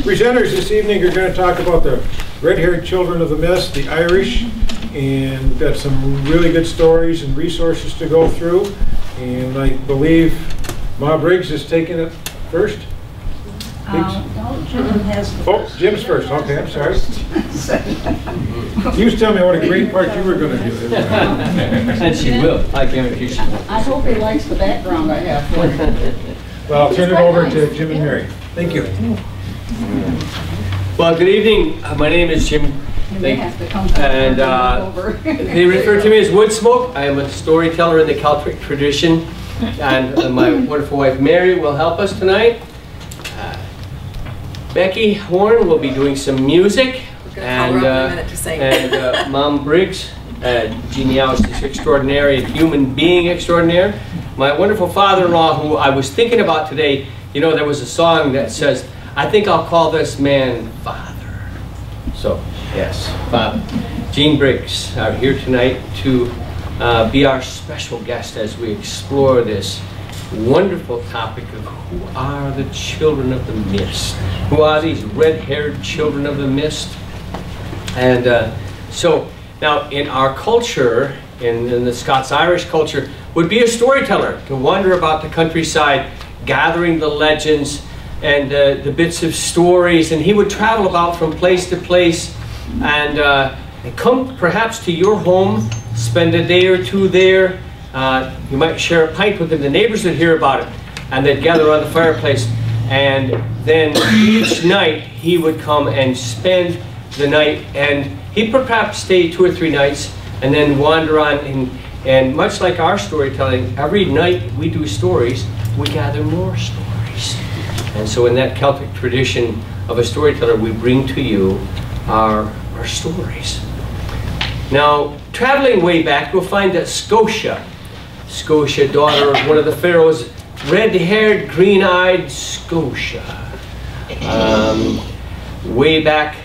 Presenters this evening are going to talk about the red-haired children of the mist, the Irish, and got some really good stories and resources to go through. And I believe Ma Briggs is taking it first. No, Jim has the first. Jim's first. Okay, I'm sorry. You was telling me what a great part you were going to do. And she will. I guarantee she will. I hope he likes the background I have for him. Well, I'll turn it over to Jim and Mary. Thank you. Well, good evening. My name is Jim. You may have to come And they refer to me as Woodsmoke. I am a storyteller in the Celtic tradition. And my wonderful wife Mary will help us tonight. Becky Horn will be doing some music. And Mom Briggs, genealogist extraordinary and human being extraordinaire. My wonderful father-in-law, who I was thinking about today, you know, there was a song that says, I think I'll call this man Father. So, yes, Father. Gene Briggs are here tonight to be our special guest as we explore this wonderful topic of who are the children of the mist? Who are these red-haired children of the mist? And so, now in our culture, in the Scots-Irish culture, would be a storyteller to wander about the countryside, gathering the legends and the bits of stories, and he would travel about from place to place and come perhaps to your home, spend a day or two there. You might share a pint with him. The neighbors would hear about it, and they'd gather around the fireplace, and then each night he would come and spend the night, and he'd perhaps stay 2 or 3 nights and then wander on. And much like our storytelling, every night we do stories, we gather more stories. And so in that Celtic tradition of a storyteller, we bring to you our stories. Now, traveling way back, we'll find that Scotia, daughter of one of the pharaohs, red-haired, green-eyed Scotia. Way back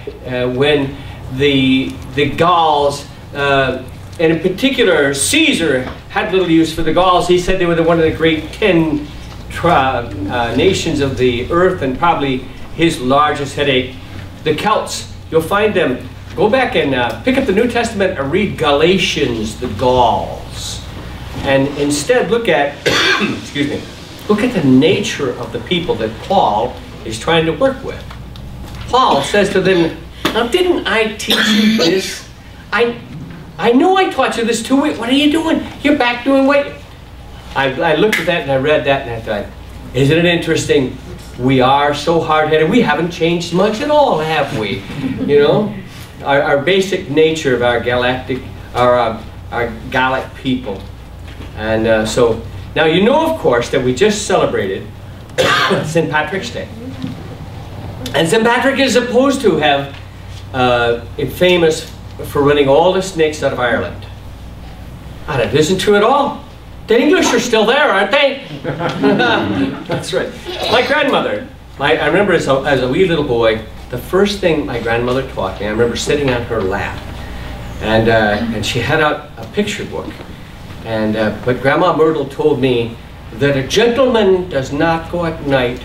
when the Gauls, and in particular Caesar, had little use for the Gauls. He said they were one of the great 10 nations of the earth, and probably his largest headache. The Celts, you'll find them. Go back and pick up the New Testament and read Galatians, the Gauls. And instead look at, excuse me, look at the nature of the people that Paul is trying to work with. Paul says to them, now didn't I teach you this? I know I taught you this 2 weeks. What are you doing? You're back doing what? I looked at that and I read that and I thought, isn't it interesting? We are so hard-headed. We haven't changed much at all, have we? You know? Our basic nature of our Gallic people. And so, now you know, of course, that we just celebrated St. Patrick's Day. And St. Patrick is supposed to have famous for running all the snakes out of Ireland. And it isn't true at all. The English are still there, aren't they? That's right. My grandmother, I remember as a wee little boy, the first thing my grandmother taught me, I remember sitting on her lap, and she had out a picture book. And but Grandma Myrtle told me that a gentleman does not go at night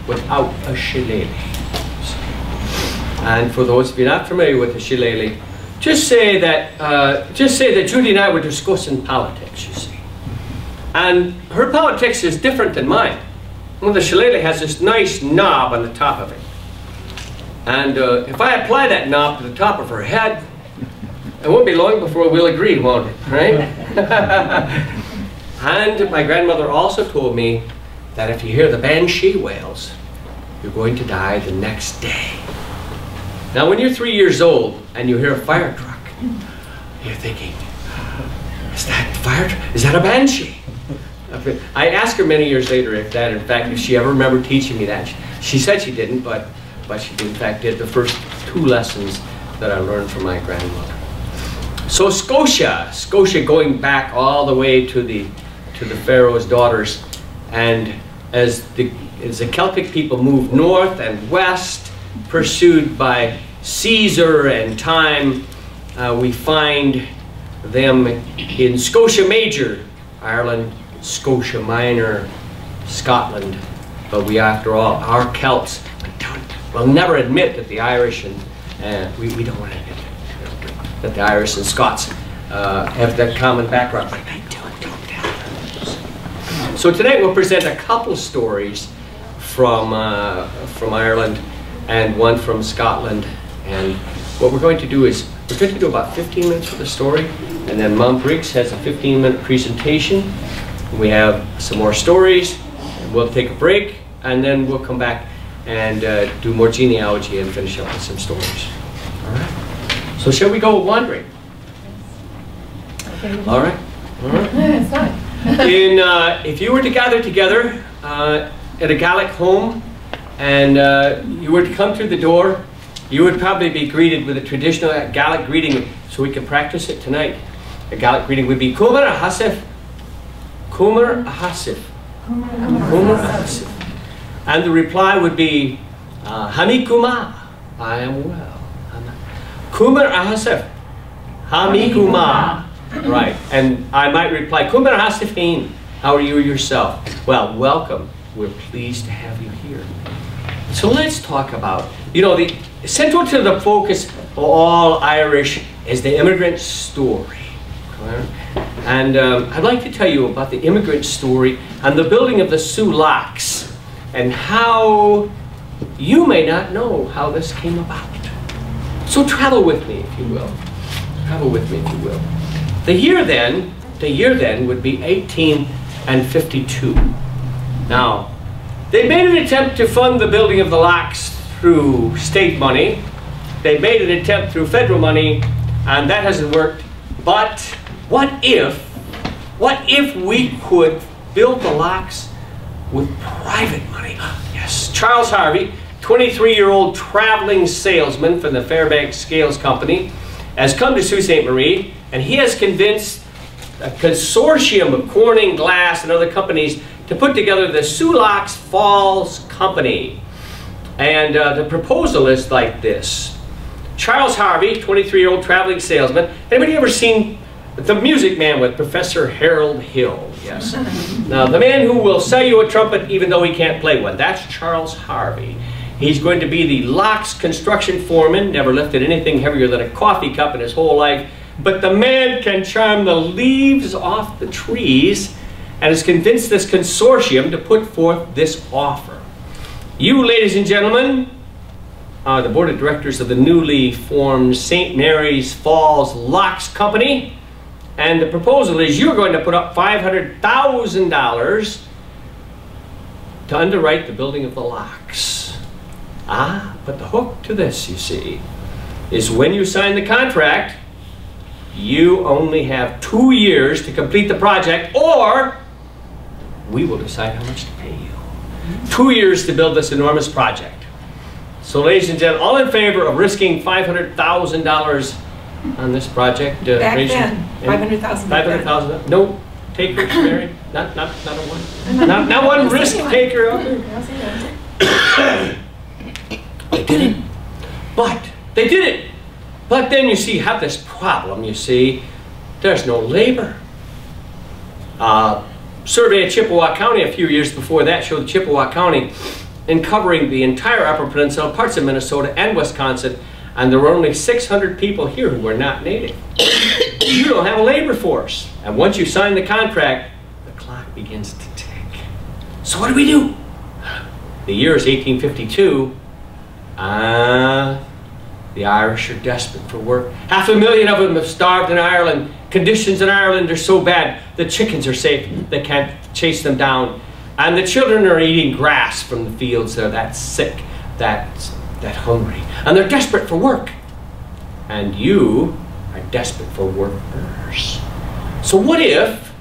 without a shillelagh. And for those of you not familiar with the shillelagh, just say that Judy and I were discussing politics, you see. And her politics is different than mine. Well, the shillelagh has this nice knob on the top of it. And if I apply that knob to the top of her head, it won't be long before we'll agree, won't it? Right? And my grandmother also told me that if you hear the banshee wails, you're going to die the next day. Now, when you're 3 years old and you hear a fire truck, you're thinking, is that fire truck? Is that a banshee? I asked her many years later if she ever remembered teaching me that. She said she didn't, but she in fact did the first 2 lessons that I learned from my grandmother. So Scotia going back all the way to the Pharaoh's daughters, and as the Celtic people moved north and west, pursued by Caesar and time, we find them in Scotia Major, Ireland, Scotia Minor, Scotland. But we, after all, our Celts will never admit that the Irish and we don't want to admit that the Irish and Scots have that common background, but they don't tell them. So tonight we'll present a couple stories from Ireland and one from Scotland. And what we're going to do is we're going to do about 15 minutes for the story, and then Mom Briggs has a 15-minute presentation. We have some more stories, and we'll take a break, and then we'll come back and do more genealogy and finish up with some stories. All right. So shall we go wandering? Okay. All right. All right. It's fine. If you were to gather together at a Gaelic home, and you were to come through the door, you would probably be greeted with a traditional Gaelic greeting, so we can practice it tonight. A Gaelic greeting would be Cúmar a Hasif. Cúmar a Hasif. Cúmar a Hasif. And the reply would be Hami Kuma. I am well. Cúmar a Hasif. Hami Kuma. Right. And I might reply Cúmar a Hasifin. How are you yourself? Well, welcome. We're pleased to have you here. So let's talk about, the central to the focus of all Irish is the immigrant story. And I'd like to tell you about the immigrant story and the building of the Sioux Locks and how you may not know how this came about. So travel with me, if you will. Travel with me, if you will. The year then would be 1852. Now, they made an attempt to fund the building of the locks through state money. They made an attempt through federal money, and that hasn't worked. But what if we could build the locks with private money? Yes. Charles Harvey, 23-year-old traveling salesman from the Fairbanks Scales Company, has come to Sault Ste. Marie, and he has convinced a consortium of Corning, Glass, and other companies to put together the Sioux Locks Falls Company. And the proposal is like this. Charles Harvey, 23-year-old traveling salesman. Anybody ever seen The Music Man with Professor Harold Hill? Yes. Now, the man who will sell you a trumpet even though he can't play one. That's Charles Harvey. He's going to be the locks construction foreman, never lifted anything heavier than a coffee cup in his whole life. But the man can charm the leaves off the trees and has convinced this consortium to put forth this offer. You, ladies and gentlemen, are the board of directors of the newly formed St. Mary's Falls Locks Company, and the proposal is you're going to put up $500,000 to underwrite the building of the locks. But the hook to this, you see, is when you sign the contract, you only have 2 years to complete the project, or we will decide how much to pay you. 2 years to build this enormous project. So, ladies and gentlemen, all in favor of risking $500,000 on this project? Back then, $500,000. $500,000. No takers, Mary? Not a one. Not one risk taker out there. They did it. But they did it. But then you see, you have this problem, you see. There's no labor. Survey of Chippewa County a few years before that showed Chippewa County in covering the entire Upper Peninsula, parts of Minnesota and Wisconsin, and there were only 600 people here who were not native. You don't have a labor force. And once you sign the contract, the clock begins to tick. So what do? The year is 1852. The Irish are desperate for work. 500,000 of them have starved in Ireland. Conditions in Ireland are so bad, the chickens are safe. They can't chase them down. And the children are eating grass from the fields. They're that sick, that hungry. And they're desperate for work. And you are desperate for workers. So what if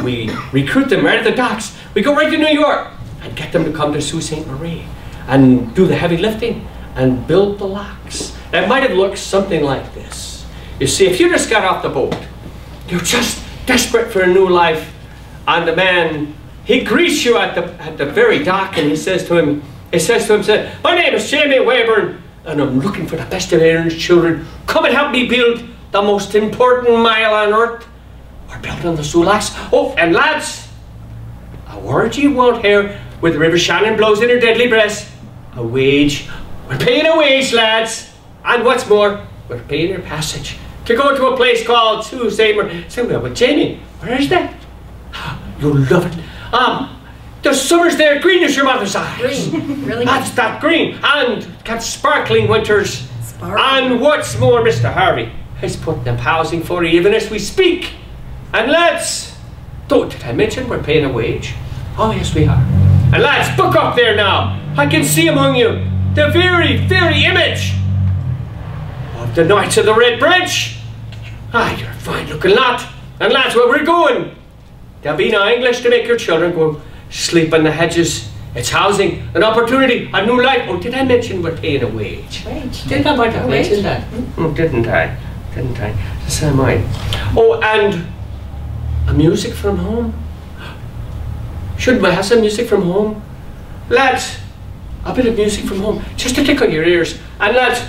we recruit them right at the docks? We go right to New York and get them to come to Sault Ste. Marie and do the heavy lifting and build the locks. It might have looked something like this. You see, if you just got off the boat, you're just desperate for a new life, and the man, he greets you at the very dock, and he says to him, my name is Jamie Wayburn, and I'm looking for the best of Aaron's children. Come and help me build the most important mile on earth. We're building the Sioux Locks. Oh, and lads, a word ye won't hear with the river Shannon blows in her deadly breast. A a wage. We're paying a wage, lads. And what's more, we're paying your passage to go to a place called Sault Ste. Marie. But Jamie, where is that? You'll love it. The summer's there, green as your mother's eyes. Green, really. That's that green. And got sparkling winters. And what's more, Mr. Harvey is putting up housing for you even as we speak. And lads, did I mention we're paying a wage? Oh yes, we are. And lads, book up there now. I can see among you the very, very image of the Knights of the Red Branch. You're a fine looking lot. And lads, where we're going, there'll be no English to make your children go sleep in the hedges. It's housing, an opportunity, a new life. Oh, did I mention we're paying a wage? Did I mention that? Oh, didn't I? Didn't I? Yes, I might. Oh, and a music from home. Shouldn't we have some music from home? Lads, a bit of music from home, just to tickle your ears. And lads,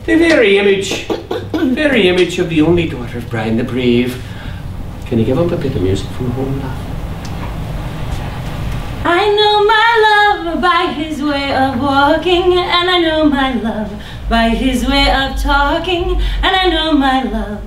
the very image of the only daughter of Brian the Brave. Can you give up a bit of music from home, lad? I know my love by his way of walking, and I know my love by his way of talking, and I know my love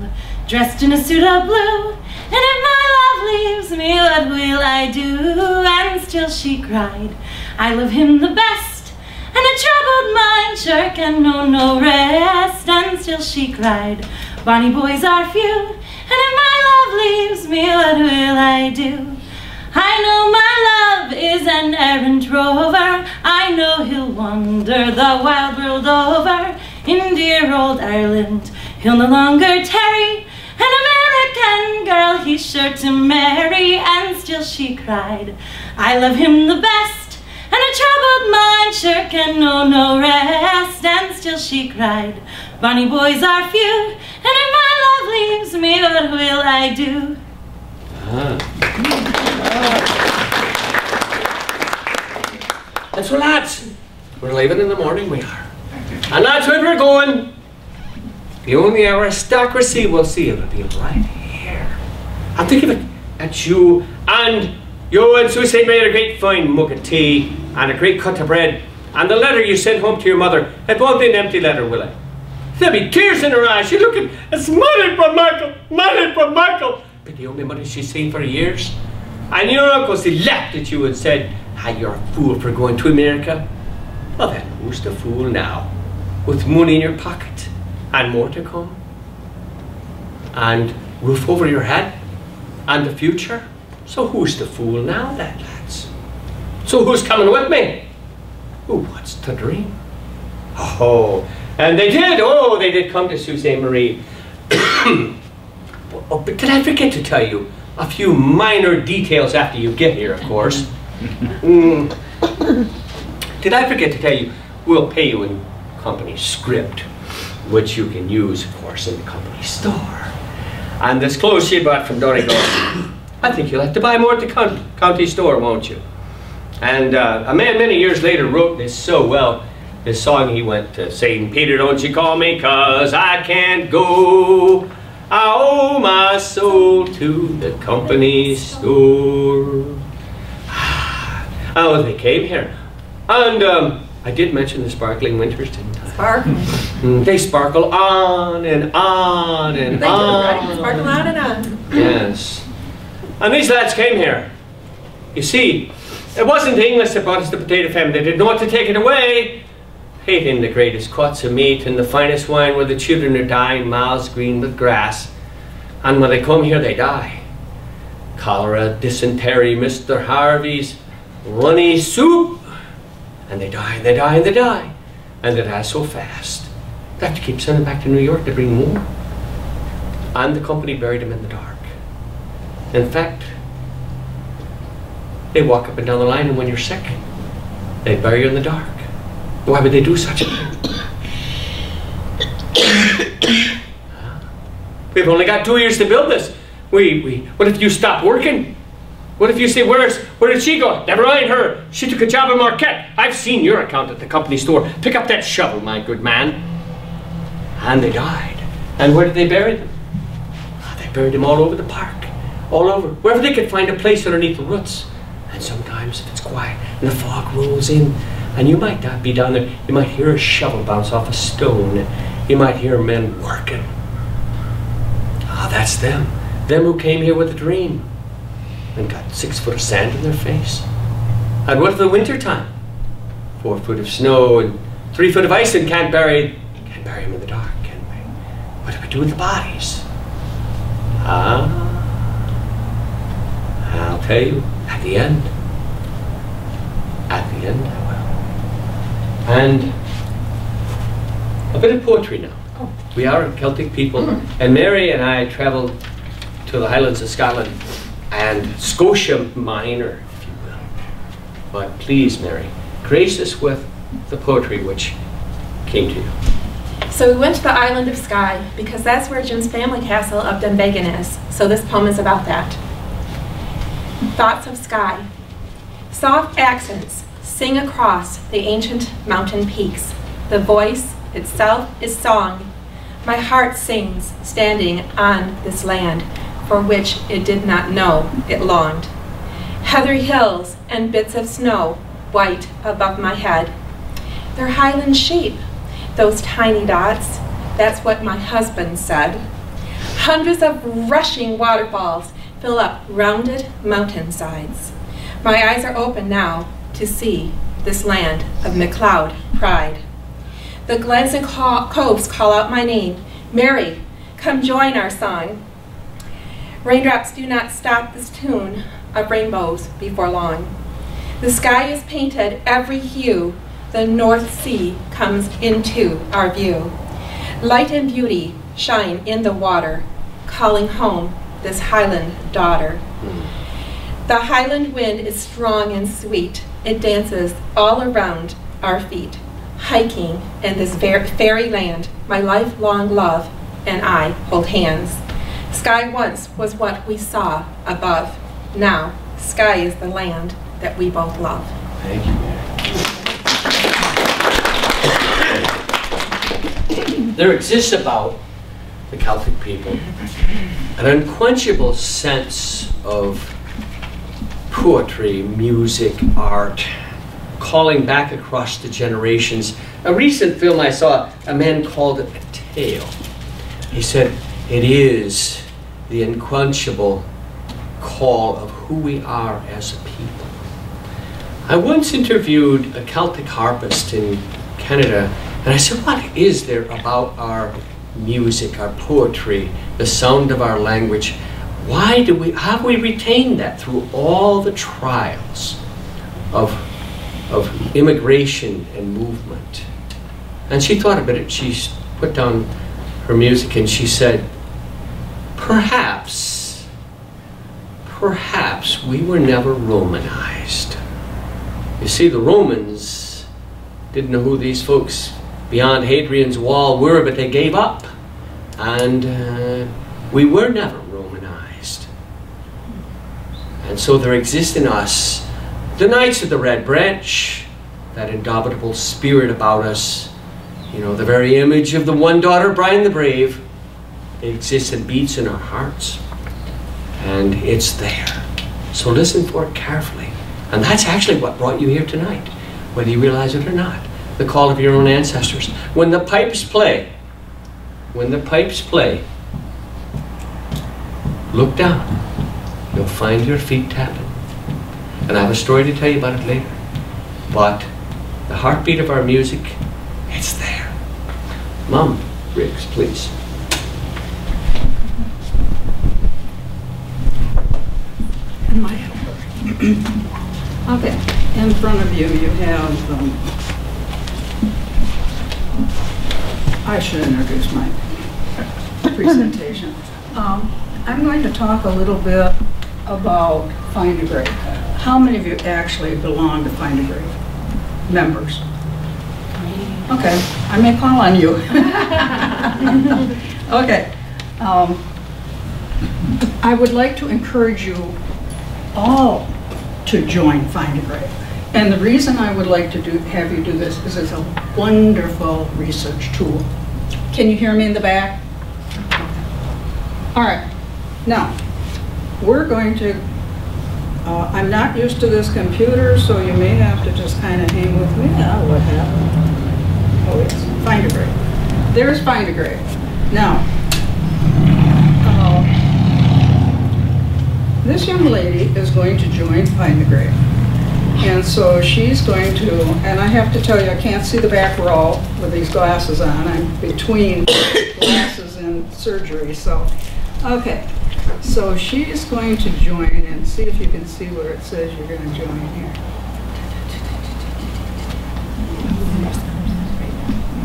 dressed in a suit of blue. And if my love leaves me, what will I do? And still she cried, I love him the best, and a troubled mind sure can know no rest. And still she cried, bonny boys are few, and if my love leaves me, what will I do? I know my love is an errant rover, I know he'll wander the wild world over. In dear old Ireland he'll no longer tarry, an American girl he's sure to marry. And still she cried, I love him the best, and a troubled mind sure can know no rest. And still she cried, bonny boys are few, and if my love leaves me, what will I do? And so lads, we're leaving in the morning, we are. And lads, where we're going, the only aristocracy we'll see will be right here. I'm thinking of it at you and Susan made a great fine mug of tea and a great cut of bread. And the letter you sent home to your mother, it won't be an empty letter, will it? There'll be tears in her eyes. She's looking, it's money from Michael. But the only money she's seen for years. And your uncles, they laughed at you and said, you're a fool for going to America. Well then, who's the fool now? With money in your pocket and more to come, and roof over your head and the future. So who's the fool now then, lads? So who's coming with me? Who wants to dream? Oh, and they did come to Sault Ste. Marie. Oh, but did I forget to tell you a few minor details after you get here, of course? Did I forget to tell you, we'll pay you in company script, which you can use, of course, in the company store. And this clothes she bought from Donegal, I think you'll have to buy more at the county store, won't you? And a man many years later wrote this so well, this song he went to, St. Peter, don't you call me, 'cause I can't go. I owe my soul to the company store. Oh, they came here. And I did mention the sparkling winters, didn't I? Sparkling. They sparkle on and on and They on. do, right? Sparkle on and on. Yes. And these lads came here. You see, it wasn't the English that brought us the potato famine. They didn't know what to take it away. Hating the greatest cuts of meat and the finest wine where the children are dying, mouths green with grass. And when they come here, they die. Cholera, dysentery, Mr. Harvey's, runny soup. And they die, and they die, and they die. And they die so fast. They have to keep sending back to New York to bring more. And the company buried them in the dark. In fact, they walk up and down the line, and when you're sick, they bury you in the dark. Why would they do such a thing? We've only got 2 years to build this. What if you stop working? What if you say, where did she go? Never mind her. She took a job in Marquette. I've seen your account at the company store. Pick up that shovel, my good man. And they died. And where did they bury them? They buried them all over the park. All over. Wherever they could find a place underneath the roots. And sometimes if it's quiet and the fog rolls in And you might not be down there. You might hear a shovel bounce off a stone. You might hear men working. Ah, that's them. Them who came here with a dream and got 6 foot of sand in their face. And what of the winter time? 4 foot of snow and 3 foot of ice, and can't bury them in the dark, can we? What do we do with the bodies? Ah, I'll tell you at the end. At the end, I will. And a bit of poetry now. We are a Celtic people, and Mary and I traveled to the Highlands of Scotland and Scotia Minor, if you will. But please, Mary, grace us with the poetry which came to you. So we went to the island of Skye because that's where Jim's family castle of Dunvegan is. So this poem is about that. Thoughts of Skye. Soft accents sing across the ancient mountain peaks. The voice itself is song. My heart sings standing on this land for which it did not know it longed. Heathery hills and bits of snow white above my head. They're highland sheep, those tiny dots. That's what my husband said. Hundreds of rushing waterfalls fill up rounded mountainsides. My eyes are open now to see this land of MacLeod pride. The glens and coves call out my name. Mary, come join our song. Raindrops do not stop this tune of rainbows before long. The sky is painted every hue. The North Sea comes into our view. Light and beauty shine in the water, calling home this Highland daughter. The Highland wind is strong and sweet. It dances all around our feet. Hiking in this fairy land, my lifelong love and I hold hands. Sky once was what we saw above. Now, sky is the land that we both love. Thank you, Mary. There exists about the Celtic people an unquenchable sense of poetry, music, art, calling back across the generations. A recent film I saw, a man called it a tale. He said, it is the unquenchable call of who we are as a people. I once interviewed a Celtic harpist in Canada, and I said, what is there about our music, our poetry, the sound of our language? Why have we retained that through all the trials of immigration and movement? And she thought about it. She put down her music and she said, perhaps we were never Romanized. You see, the Romans didn't know who these folks beyond Hadrian's Wall were, but they gave up. And we were never Romanized. And so there exists in us the Knights of the Red Branch, that indomitable spirit about us, you know, the very image of the one daughter, Brian the Brave. It exists and beats in our hearts. And it's there. So listen for it carefully. And that's actually what brought you here tonight, whether you realize it or not. The call of your own ancestors. When the pipes play, look down. You'll find your feet tapping. And I have a story to tell you about it later. But the heartbeat of our music, it's there. Mom, Briggs, please. And my helper. Okay, in front of you, you have, I should introduce my presentation. I'm going to talk a little bit about Find a Grave. How many of you actually belong to Find a Grave? Members? Okay, I may call on you. Okay. I would like to encourage you all to join Find a Grave. And the reason I would like to have you do this is it's a wonderful research tool. Can you hear me in the back? All right. Now, we're going to I'm not used to this computer, so you may have to just kind of hang with me. What happened? Oh, yes, Find a Grave. There's Find a Grave. Now, this young lady is going to join Find a Grave. And so she's going to, and I have to tell you, I can't see the back row with these glasses on. I'm between glasses and surgery, so, okay. So she's going to join, and see if you can see where it says you're going to join here.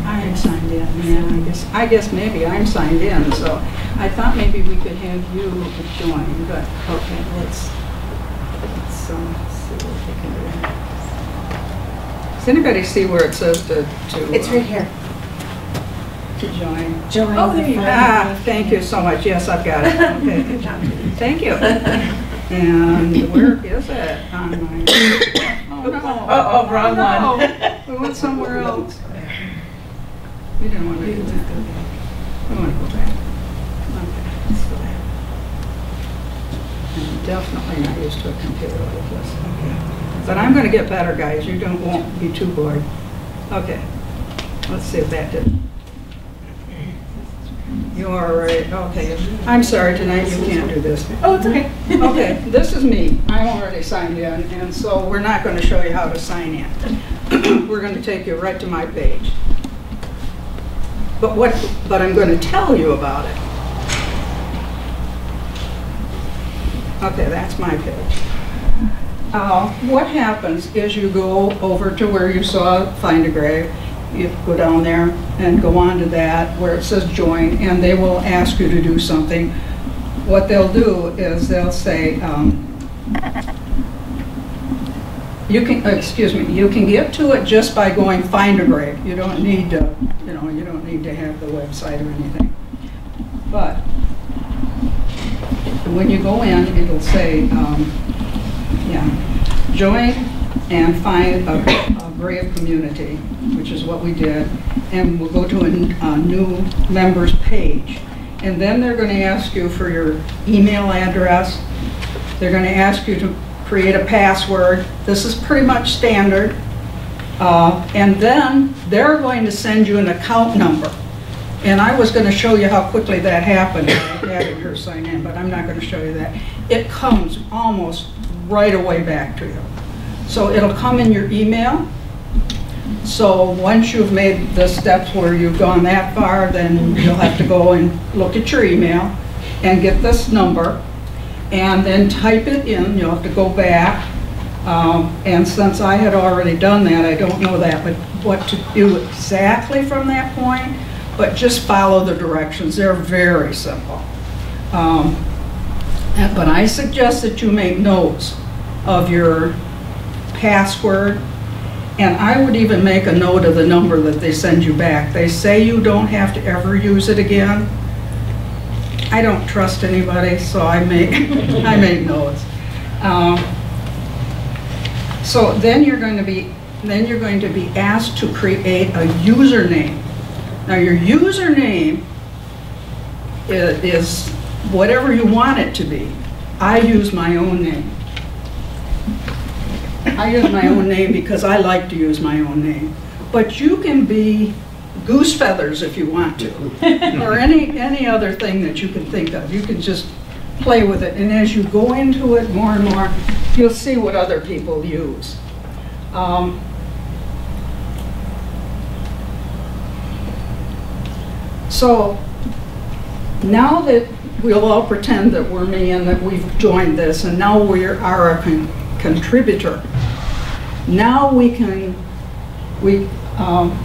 I am signed in, yeah, I guess maybe I'm signed in, so I thought maybe we could have you join, but okay, let's see what we can do. Does anybody see where it says to It's right here. To join? Join. Oh, there you go. Thank you so much. Yes, I've got it. Okay, good job. Thank you. And where is it on my? Oh no! Oh, wrong one. We went somewhere else. We didn't want to do that. We want to go back. Okay, let's go back. I'm definitely not used to a computer like this. Okay. But I'm going to get better, guys. You won't be too bored. Okay. Let's see if that did. You are right. Okay. I'm sorry, tonight you can't do this. Oh, it's okay. Okay, this is me. I'm already signed in, and so we're not going to show you how to sign in. We're going to take you right to my page. But I'm going to tell you about it. Okay, that's my page. What happens is you go over to where you saw Find a Grave. You go down there and go on to that where it says join, and they will ask you to do something. What they'll do is they'll say, you can get to it just by going Find a Grave. You don't need to, you don't need to have the website or anything. But when you go in, it'll say, join and find a grave community, which is what we did, and we'll go to a new members page. And then they're going to ask you for your email address. They're going to ask you to create a password. This is pretty much standard. And then they're going to send you an account number. And I was going to show you how quickly that happened. I had her sign in, but I'm not going to show you that. It comes almost right away back to you. So it'll come in your email. So once you've made the steps where you've gone that far, then you'll have to go and look at your email and get this number and then type it in. You'll have to go back. And since I had already done that, I don't know that, but what to do exactly from that point, but just follow the directions. They're very simple. But I suggest that you make notes of your password, and I would even make a note of the number that they send you back. They say you don't have to ever use it again. I don't trust anybody, so I make I make notes. So then you're going to be asked to create a username. Now your username is whatever you want it to be. I use my own name. I use my own name because I like to use my own name. But you can be Goose Feathers if you want to, or any other thing that you can think of. You can just play with it, and as you go into it more and more, you'll see what other people use. So now that we'll all pretend that we're me and that we've joined this, and now we are a contributor. Now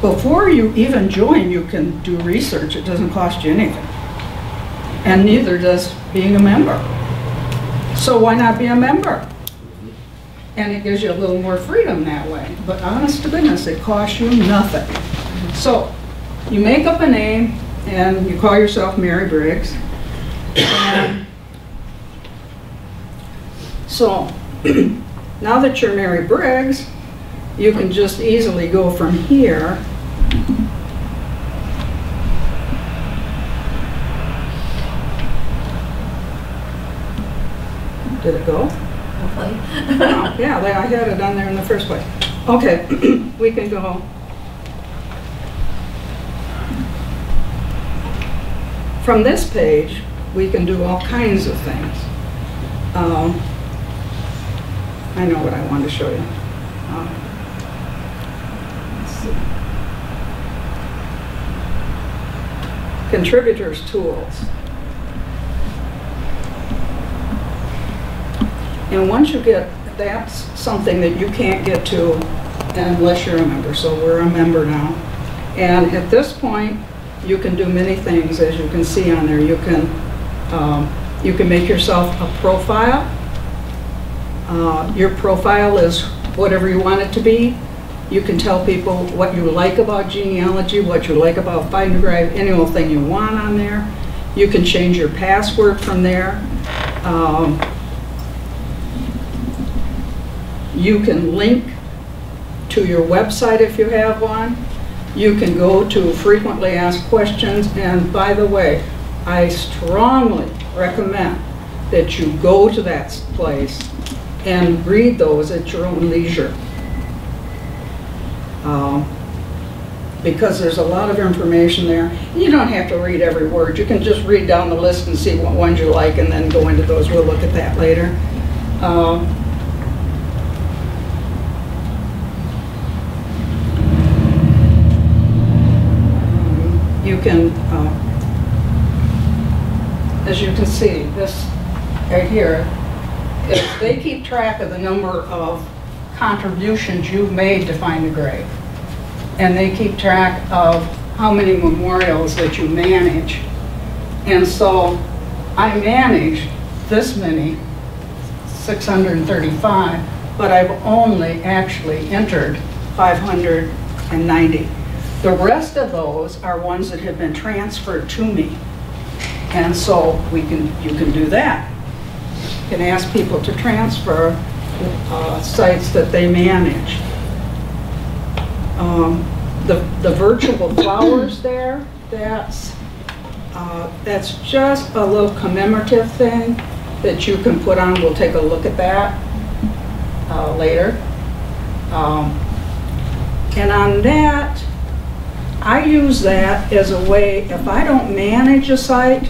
before you even join, you can do research. It doesn't cost you anything. And neither does being a member. So why not be a member? And it gives you a little more freedom that way. But honest to goodness, it costs you nothing. So you make up a name and you call yourself Mary Briggs. And so now that you're Mary Briggs, you can just easily go from here Did it go? hopefully. Oh, yeah, I had it on there in the first place. Okay, we can go. From this page, we can do all kinds of things. I know what I wanted to show you. Let's see. Contributors tools. And once you get, that's something that you can't get to unless you're a member. So we're a member now. And at this point, you can do many things, as you can see on there. You can make yourself a profile. Your profile is whatever you want it to be. You can tell people what you like about genealogy, what you like about Find a Grave, any old thing you want on there. You can change your password from there. You can link to your website if you have one. You can go to frequently asked questions, and by the way, I strongly recommend that you go to that place and read those at your own leisure. Because there's a lot of information there. You don't have to read every word. You can just read down the list and see what ones you like and then go into those. We'll look at that later. You can, as you can see, this right here, they keep track of the number of contributions you've made to Find a Grave. And they keep track of how many memorials that you manage. And so I manage this many, 635, but I've only actually entered 590. The rest of those are ones that have been transferred to me. And so you can do that. You can ask people to transfer sites that they manage. The virtual flowers there, that's just a little commemorative thing that you can put on. We'll take a look at that later. And on that, I use that as a way, if I don't manage a site,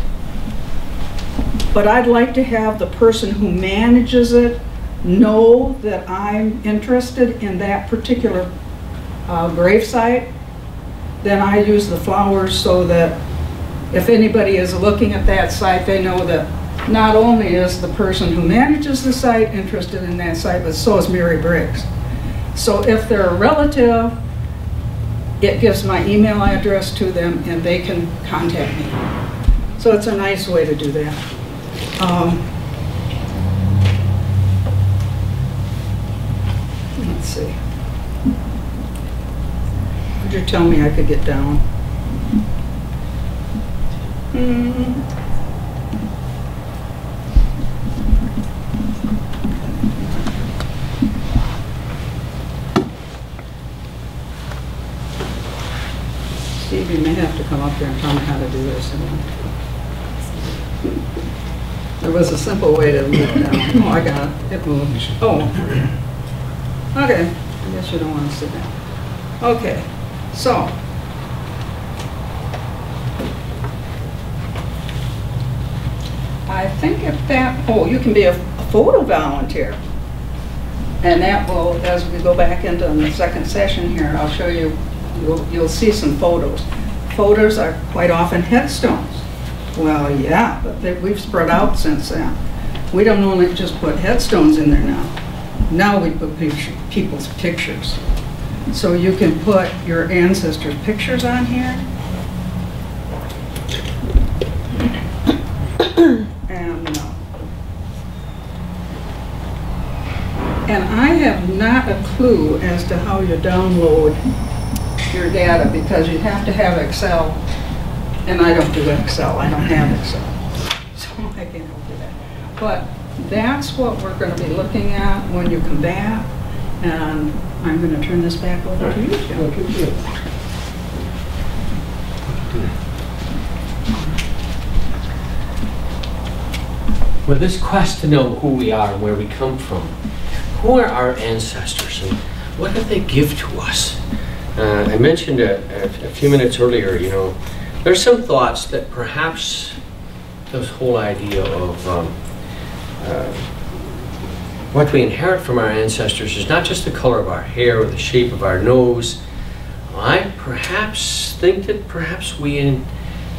but I'd like to have the person who manages it know that I'm interested in that particular grave site, then I use the flowers so that if anybody is looking at that site, they know that not only is the person who manages the site interested in that site, but so is Mary Briggs. So if they're a relative, it gives my email address to them and they can contact me. So it's a nice way to do that. Let's see. Would you tell me I could get down? Steve, you may have to come up here and tell me how to do this. There was a simple way to move down. Oh, I got it. It moved. Oh. Okay. I guess you don't want to sit down. Okay. So. I think if that, you can be a photo volunteer. And that will, as we go back into the second session here, I'll show you, you'll see some photos. Photos are quite often headstones. Well, yeah, but we've spread out since then. We don't only just put headstones in there now. Now we put people's pictures. So you can put your ancestors' pictures on here. And I have not a clue as to how you download your data because you have to have Excel. And I don't do Excel, I don't have Excel. So I can't do that. But that's what we're going to be looking at when you come back. And I'm going to turn this back over to you, Jim. Well, this quest to know who we are and where we come from, who are our ancestors and what did they give to us? I mentioned a few minutes earlier, you know, there's some thoughts that perhaps this whole idea of what we inherit from our ancestors is not just the color of our hair or the shape of our nose. I perhaps think that perhaps we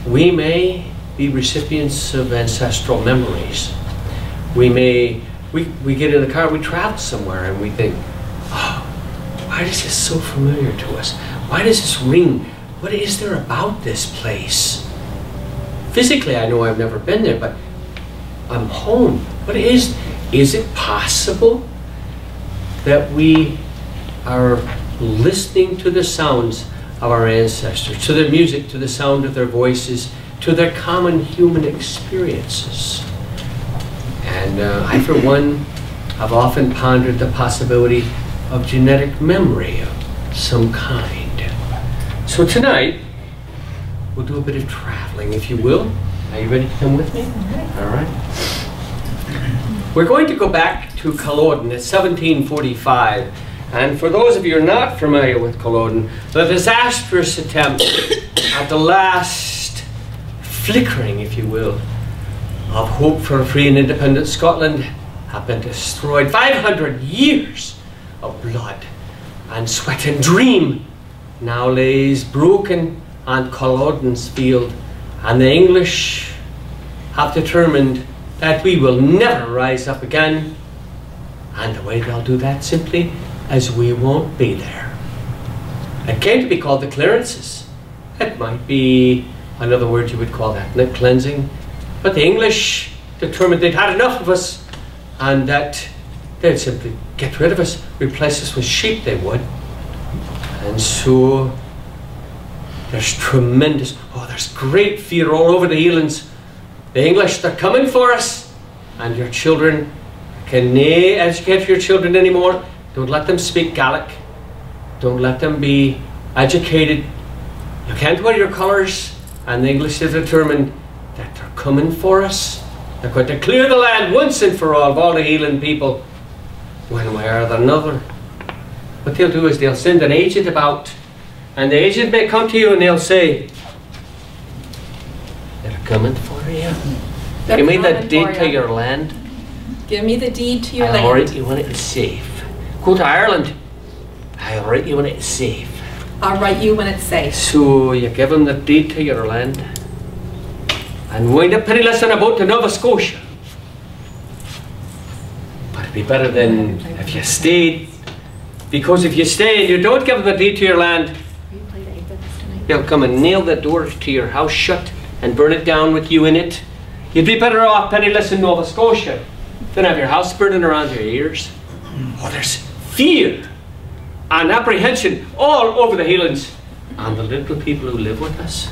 may be recipients of ancestral memories. We get in the car, we travel somewhere and we think, oh, why is this so familiar to us? Why does this ring? What is there about this place? Physically, I know I've never been there, but I'm home. What is it possible that we are listening to the sounds of our ancestors, to their music, to the sound of their voices, to their common human experiences? And I, for one, have often pondered the possibility of genetic memory of some kind. So tonight, we'll do a bit of traveling, if you will. Are you ready to come with me? All right. We're going to go back to Culloden. It's 1745. And for those of you who are not familiar with Culloden, the disastrous attempt at the last flickering, if you will, of hope for a free and independent Scotland have been destroyed. 500 years of blood and sweat and dream now lays broken on Culloden's field, and the English have determined that we will never rise up again, and the way they'll do that simply as we won't be there. It came to be called the clearances. It might be another word you would call that, the cleansing, but the English determined they'd had enough of us and that they'd simply get rid of us, replace us with sheep, they would. And so there's there's great fear all over the Highlands. The English, they're coming for us, and your children can nae educate your children anymore. Don't let them speak Gaelic. Don't let them be educated. You can't wear your colours, and the English have determined that they're coming for us. They're going to clear the land once and for all of all the Highland people, one way or another. What they'll do is they'll send an agent about, and the agent may come to you and they'll say, they're coming for you. Give me the deed to your land. Give me the deed to your land. I'll write you when it's safe. Go to Ireland. I'll write you when it's safe. I'll write you when it's safe. So you give them the deed to your land and wind up penniless on a boat to Nova Scotia. But it'd be better than if you stayed, because if you stay and you don't give them the deed to your land, they'll come and nail the doors to your house shut and burn it down with you in it. You'd be better off penniless in Nova Scotia than have your house burning around your ears. Oh, there's fear and apprehension all over the Highlands. And the little people who live with us,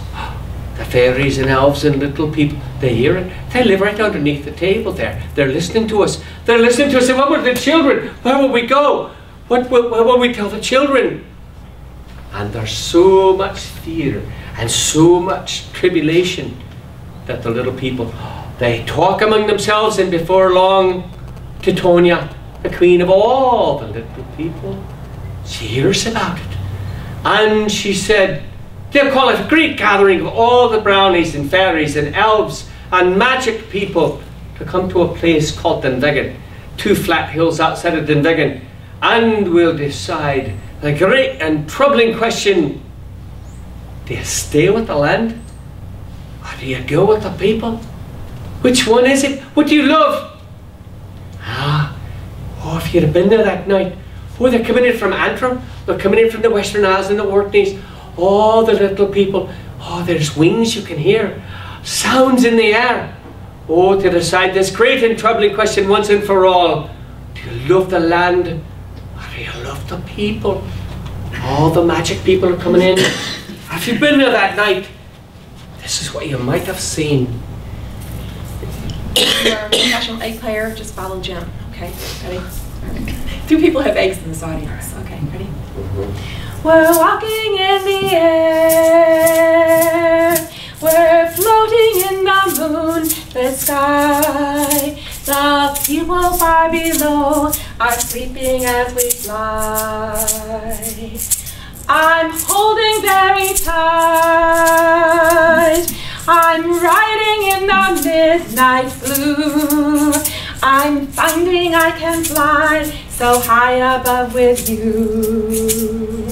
the fairies and elves and little people, they hear it. They live right underneath the table there. They're listening to us. They're listening to us. And what will the children? Where will we go? What will we tell the children? And there's so much fear and so much tribulation that the little people, they talk among themselves, and before long, Titonia, the queen of all the little people, she hears about it. And she said, they'll call it a great gathering of all the brownies and fairies and elves and magic people to come to a place called Dunvegan, 2 flat hills outside of Dunvegan, and we'll decide the great and troubling question: do you stay with the land, or do you go with the people? Which one is it? What do you love? Oh, if you'd have been there that night. Oh, they're coming in from Antrim, they're coming in from the Western Isles and the Orkneys. Oh, the little people. Oh, there's wings you can hear, sounds in the air. Oh, to decide this great and troubling question once and for all: do you love the land, or do you love the people? All the magic people are coming in. If you've been there that night, this is what you might have seen. If you're a professional egg player, just follow Jim. Okay, ready? Do people have eggs in this audience? Okay, ready? We're walking in the air. We're floating in the moonlit sky. The people far below are sleeping as we fly. I'm holding very tight. I'm riding in the midnight blue. I'm finding I can fly so high above with you.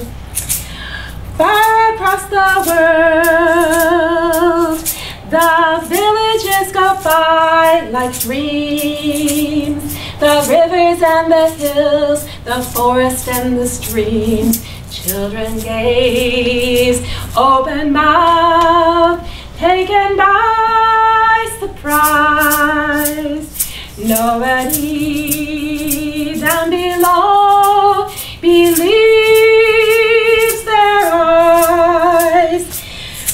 Far across the world, the villages go by like dreams. The rivers and the hills, the forest and the streams. Children gaze, open mouth, taken by surprise. Nobody down below believes their eyes.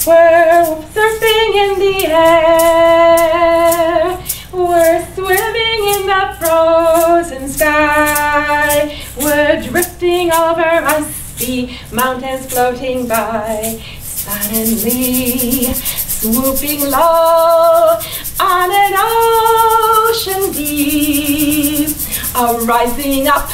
We're surfing in the air, we're swimming in the frozen sky, we're drifting over icy mountains floating by. Suddenly, swooping low on an ocean deep, rising up,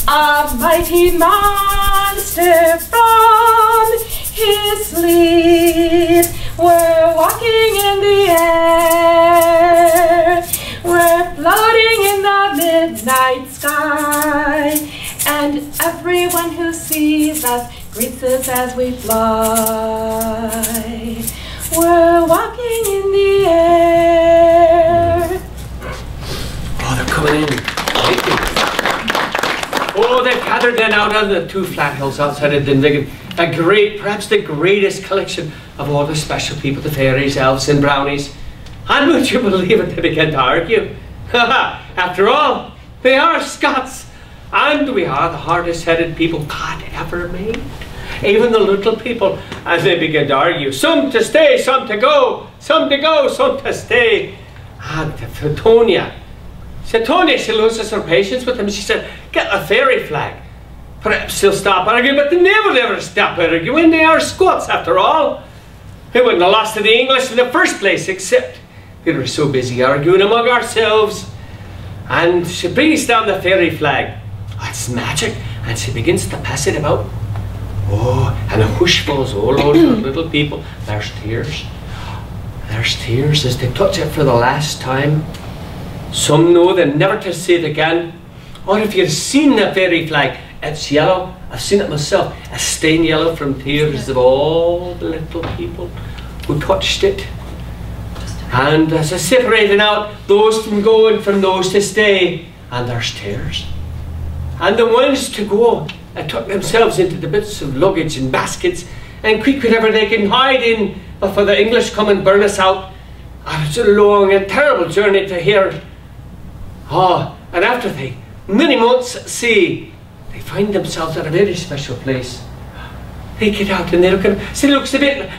a mighty monster from his sleep. We're walking in the air, we're floating in the midnight sky, and everyone who sees us greets us as we fly. We're walking in the air. Oh, they're coming in. Oh, they've gathered then out on the 2 flat hills outside of Dunvegan. A great, perhaps the greatest collection of all the special people, the fairies, elves and brownies. And would you believe it, they began to argue. After all, they are Scots. And we are the hardest-headed people God ever made. Even the little people, and they began to argue. Some to stay, some to go, some to go, some to stay. And Tonia, she loses her patience with them. She said, get a fairy flag. Perhaps they'll stop arguing, but they never stop arguing. They are Scots after all. We wouldn't have lost to the English in the first place, except we were so busy arguing among ourselves. And she brings down the fairy flag. That's magic. And she begins to pass it about. Oh, and a whoosh falls all over the little people. There's tears. There's tears as they touch it for the last time. Some know they're never to see it again. Or if you've seen the fairy flag, it's yellow. I've seen it myself. A stain yellow from tears of all the little people who touched it. And as they're separating out those from go and from those to stay, and there's tears. And the ones to go tuck themselves into the bits of luggage and baskets and quick whatever they can hide in before the English come and burn us out. And it's a long and terrible journey to here. Oh, and after they many months at sea, they find themselves at a very special place. They get out and they look at it. It looks a bit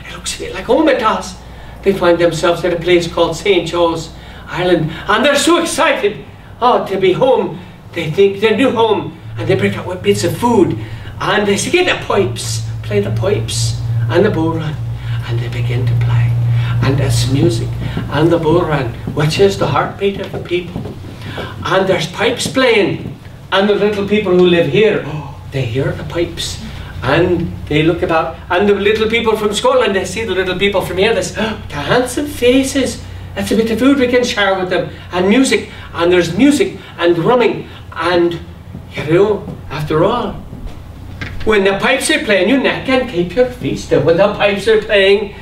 like home it does. They find themselves at a place called St. Joe's Island, and they're so excited, to be home. They think their new home, and they bring out with bits of food, and they say, get the pipes, play the pipes, and the bodhrán, and they begin to play, and it's music, and the bodhrán, which is the heartbeat of the people, and there's pipes playing, and the little people who live here, they hear the pipes, and they look about, and the little people from Scotland, they see the little people from here, there's the handsome faces, that's a bit of food we can share with them, and music, and there's music and drumming, and you know, after all, when the pipes are playing, you can keep your feet still when the pipes are playing,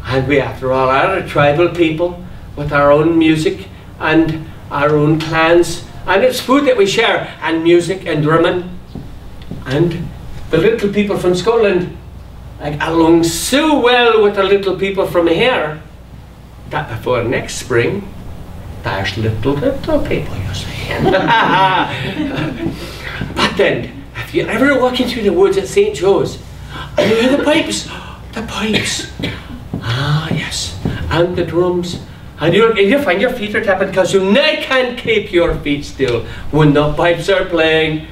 and we after all are a tribal people with our own music and our own clans, and it's food that we share, and music and drumming, and the little people from Scotland like along so well with the little people from here that before next spring there's little people, you see. But then if you're ever walking through the woods at St. Joe's and you hear the pipes, yes, and the drums, and you find your feet are tapping because you can't keep your feet still when the pipes are playing.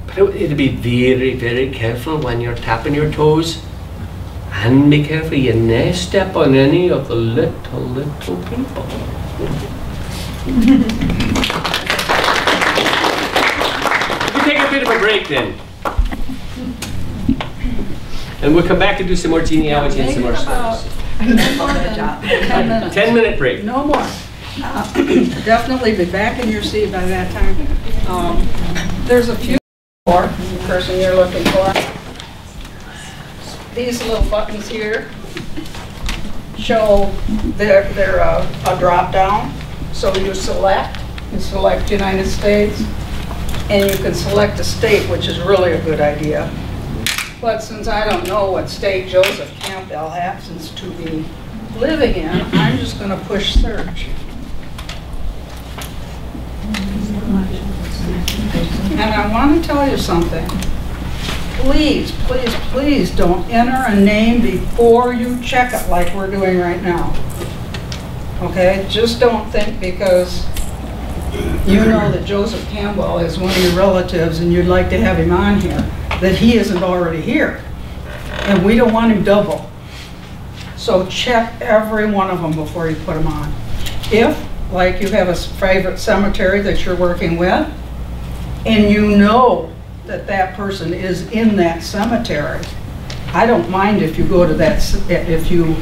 But you need to be very, very careful when you're tapping your toes, and be careful you never step on any of the little people. We'll take a bit of a break then. And we'll come back and do some more genealogy and some more stories. No more than 10 minutes. 10-minute break. No more. Definitely be back in your seat by that time. There's a few more, the person you're looking for. These little buttons here show they're a drop down. So you select United States, and you can select a state, which is really a good idea. But since I don't know what state Joseph Campbell happens to be living in, I'm just going to push search. And I want to tell you something. Please, please, please don't enter a name before you check it like we're doing right now. Okay? Just don't think because you know that Joseph Campbell is one of your relatives and you'd like to have him on here, that he isn't already here. And we don't want him double. So check every one of them before you put them on. If, like, you have a favorite cemetery that you're working with, and you know that that person is in that cemetery, I don't mind if you go to that, if you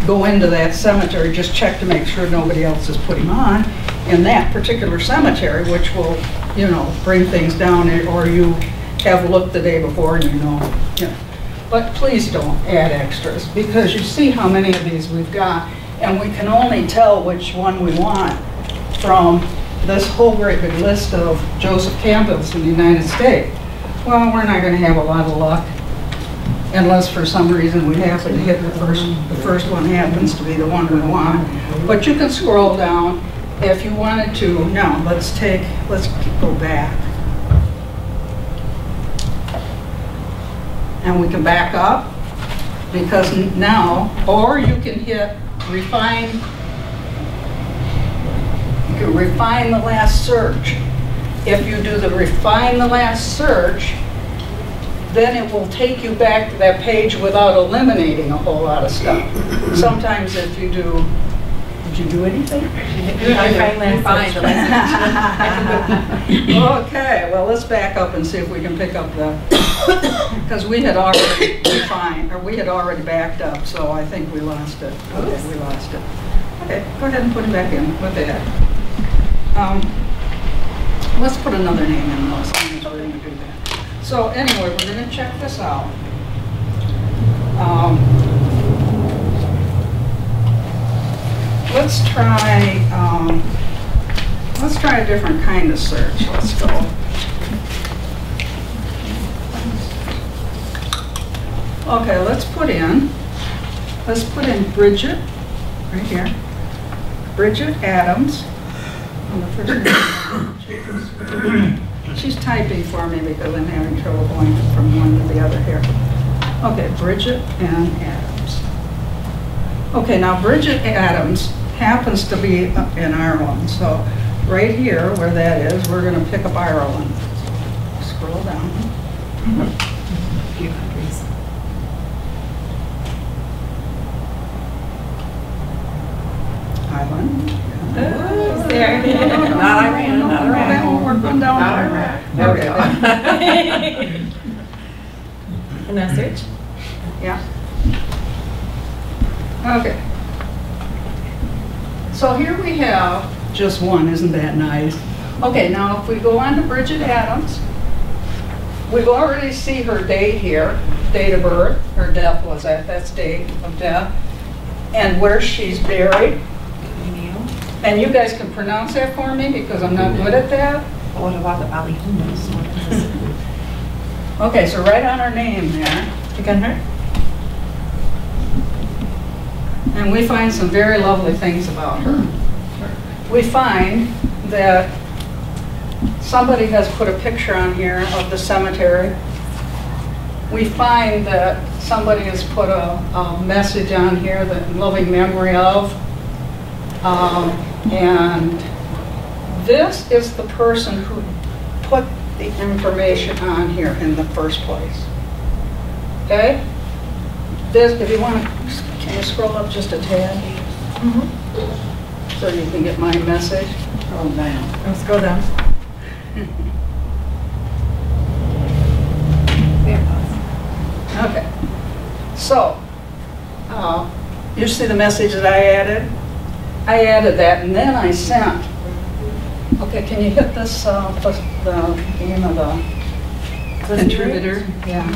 go into that cemetery, just check to make sure nobody else has put him on in that particular cemetery, which will, you know, bring things down, or you have looked the day before and you know. But please don't add extras, because you see how many of these we've got, and we can only tell which one we want from this whole great big list of Joseph Campbells in the United States. Well, we're not going to have a lot of luck unless for some reason we happen to hit the first one happens to be the one we want. But you can scroll down if you wanted to. Now, let's go back. And we can back up, because now, or you can hit refine. You can refine the last search. If you do the refine the last search, then it will take you back to that page without eliminating a whole lot of stuff. Sometimes if you do, did you do anything? Okay, well, let's back up and see if we can pick up the, because we had already refined, or we had already backed up, so I think we lost it. Okay, we lost it. Okay, go ahead and put it back in. What the heck? Let's put another name in though, as long as we're going to do that. So anyway, we're going to check this out. Let's try a different kind of search. Let's go. Okay, let's put in Bridget, right here. Bridget Adams. On the first name. She's typing for me because I'm having trouble going from one to the other here. Okay, Bridget Ann Adams. Okay, now Bridget Adams happens to be in Ireland, so right here where that is, we're going to pick up Ireland. Scroll down. A few countries. Ireland. There. Not Iran, not Iran. We're going down. Not Iran. There we go. And now search. Yeah. Okay. So here we have just one, isn't that nice? Okay, now if we go on to Bridget Adams, we've already see her date here, date of birth, her death was that, that's date of death, and where she's buried. And you guys can pronounce that for me because I'm not good at that. What about the Ballyhoonas? Okay, so right on her name there. Click on her. And we find some very lovely things about her. We find that somebody has put a picture on here of the cemetery. We find that somebody has put a message on here that in loving memory of. And this is the person who put the information on here in the first place. Okay? This, if you want to, can you scroll up just a tad? So you can get my message. Scroll down. Let's go down. Okay. So, you see the message that I added? I added that, and then I sent. Okay, can you hit this, the name of the contributor? Yeah.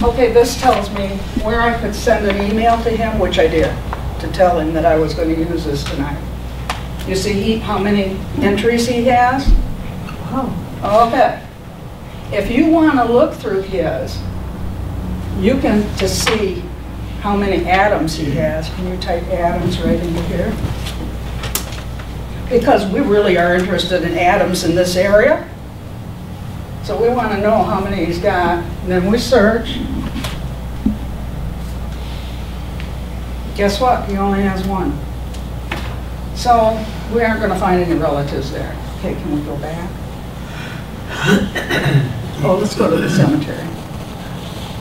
Okay, this tells me where I could send an email to him, which I did, to tell him that I was going to use this tonight. You see how many entries he has? Oh. Okay. If you want to look through his, you can to see how many Adams he has. Can you type Adams right into here? Because we really are interested in Adams in this area. So we want to know how many he's got. And then we search. Guess what? He only has one. So we aren't going to find any relatives there. Okay, can we go back? Oh, let's go to the cemetery.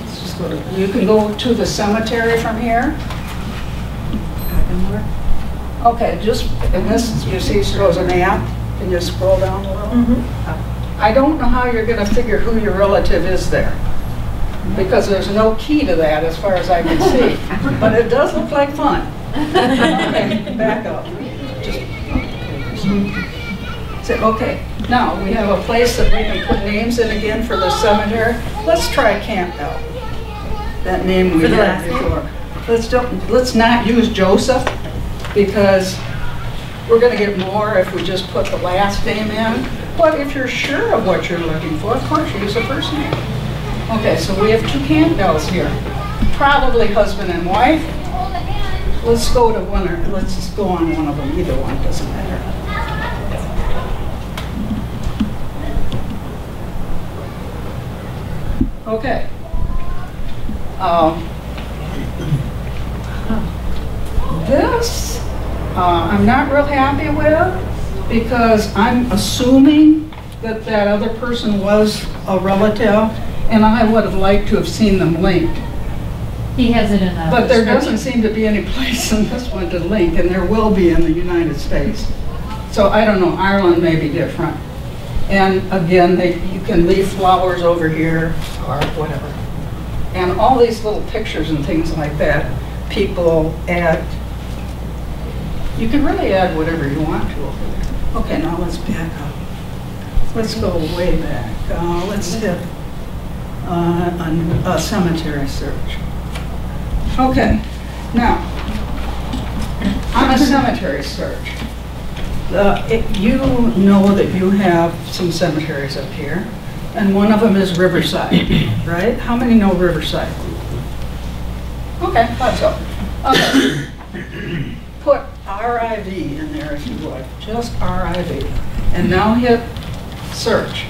Let's just go to, you can go to the cemetery from here. Okay, just, and this, you see, shows a map. Can you scroll down a little? I don't know how you're going to figure who your relative is there, because there's no key to that as far as I can see. But it does look like fun. Okay, back up. Okay, now we have a place that we can put names in again for the cemetery. Let's try Campbell. That name we had before. Let's not use Joseph, because we're going to get more if we just put the last name in. But if you're sure of what you're looking for, of course, use the first name. Okay, so we have two Campbells here. Probably husband and wife. Let's go to one, or let's just go on one of them. Either one, doesn't matter. Okay. This I'm not real happy with, because I'm assuming that that other person was a relative, and I would have liked to have seen them linked. He has it in a But there doesn't seem to be any place in this one to link, and there will be in the United States. So I don't know, Ireland may be different. And again, you can leave flowers over here or whatever. And all these little pictures and things like that, people add. You can really add whatever you want to over there. Okay, now let's back up. Let's go way back. Let's hit a cemetery search. Okay, now, on a cemetery search, you know that you have some cemeteries up here, and one of them is Riverside, right? How many know Riverside? Okay, thought so. Okay. Put RIV in there if you would, just RIV. And now hit search.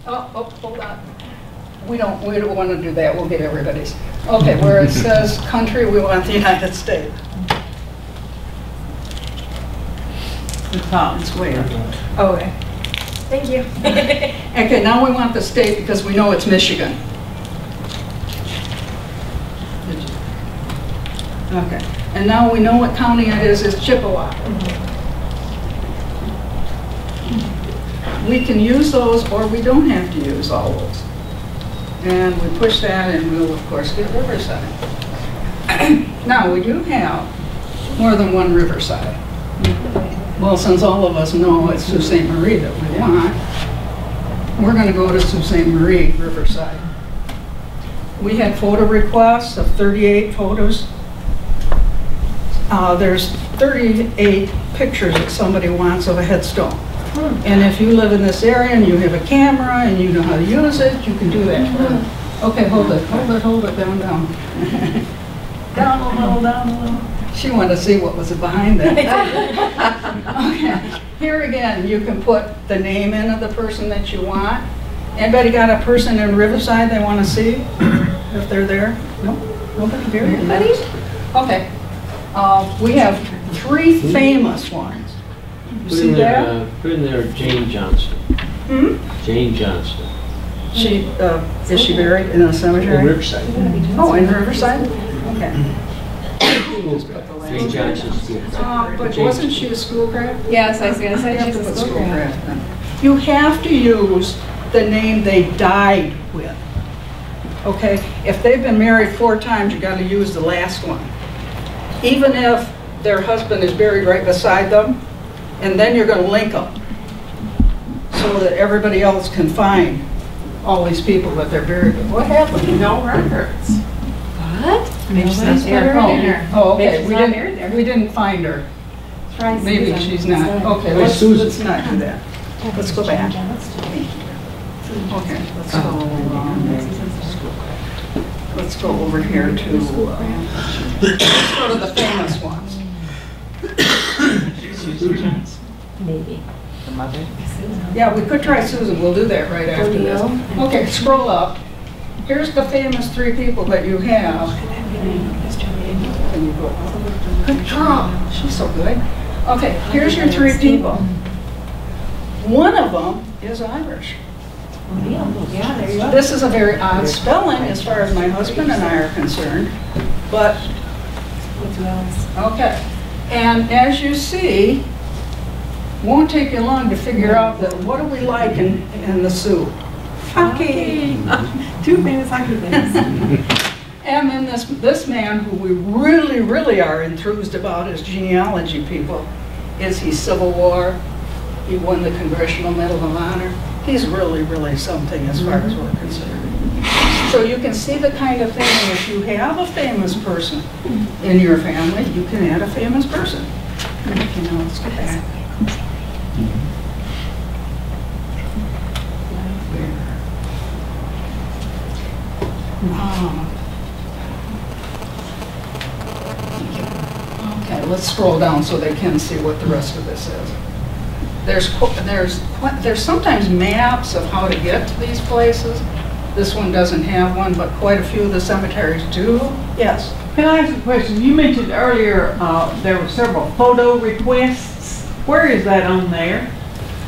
Oh, hold on. We don't want to do that, we'll get everybody's. Okay, where it says country, we want the United States. It's way up. Okay. Thank you. Okay, now we want the state because we know it's Michigan. Okay, and now we know what county it is, it's Chippewa. We can use those, or we don't have to use all those. And we push that, and we'll, of course, get Riverside. Now, we do have more than one Riverside. Well, since all of us know it's Sault Ste. Marie that we want, we're going to go to Sault Ste. Marie, Riverside. We had photo requests of 38 photos. There's 38 pictures that somebody wants of a headstone. And if you live in this area and you have a camera and you know how to use it, you can do that. Okay, hold it, down. Down a little. She wanted to see what was behind that. Okay, here again, you can put the name in of the person that you want. Anybody got a person in Riverside they want to see? If they're there? No? Nobody here? Anybody? Okay. We have 3 famous ones. You see that? Put in there Jane Johnston. Jane Johnston. Is she buried in a cemetery? In Riverside. Oh, in Riverside? Okay. Jane Johnson. But wasn't she a schoolcraft? Yes, I was going to say You have she's to a put schoolcraft. schoolcraft in. You have to use the name they died with. Okay? If they've been married 4 times, you got to use the last one. Even if their husband is buried right beside them, and then you're going to link them so that everybody else can find all these people that they're buried with. What happened? No records. What? Maybe she's not Nobody's there. buried there. Oh, Maybe okay. she's not buried there. We didn't find her. Try Maybe Susan. she's not. Okay, Where's let's Susan? not do that. Let's go back. Okay, let's go over here to, let's go to the famous ones. Maybe. The mother. Yeah, we could try Susan. We'll do that right after this. Okay, scroll up. Here's the famous 3 people that you have. Can you go up? Good girl. She's so good. Okay, here's your 3 people. One of them is Irish. Yeah, there you go. This is a very odd spelling as far as my husband and I are concerned, but, okay. And as you see, won't take you long to figure out that what do we like in the soup? Hockey. 2 famous hockey things. And then this man who we really are enthused about as genealogy people, is he Civil War? He won the Congressional Medal of Honor. He's really something as far as we're concerned. So you can see the kind of thing, if you have a famous person in your family, you can add a famous person. Okay, now let's go back. Okay, let's scroll down so they can see what the rest of this is. There's sometimes maps of how to get to these places. This one doesn't have one, but quite a few of the cemeteries do. Yes? Can I ask a question? You mentioned earlier there were several photo requests. Where is that on there?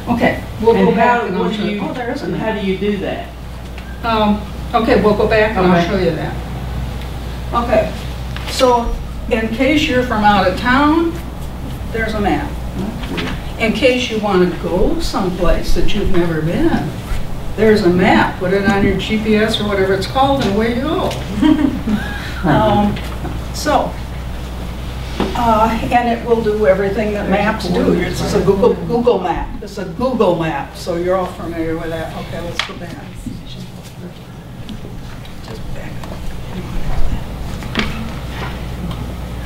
Okay, we'll And go back how and I'll would show you. you, Oh, there isn't. how do you do that? Okay, we'll go back and I'll Okay. show you that. Okay, so in case you're from out of town, there's a map. In case you want to go someplace that you've never been, there's a map. Put it on your GPS or whatever it's called and away you go. And it will do everything that maps do. It's a Google map. It's a Google map, so you're all familiar with that. Okay, let's go back.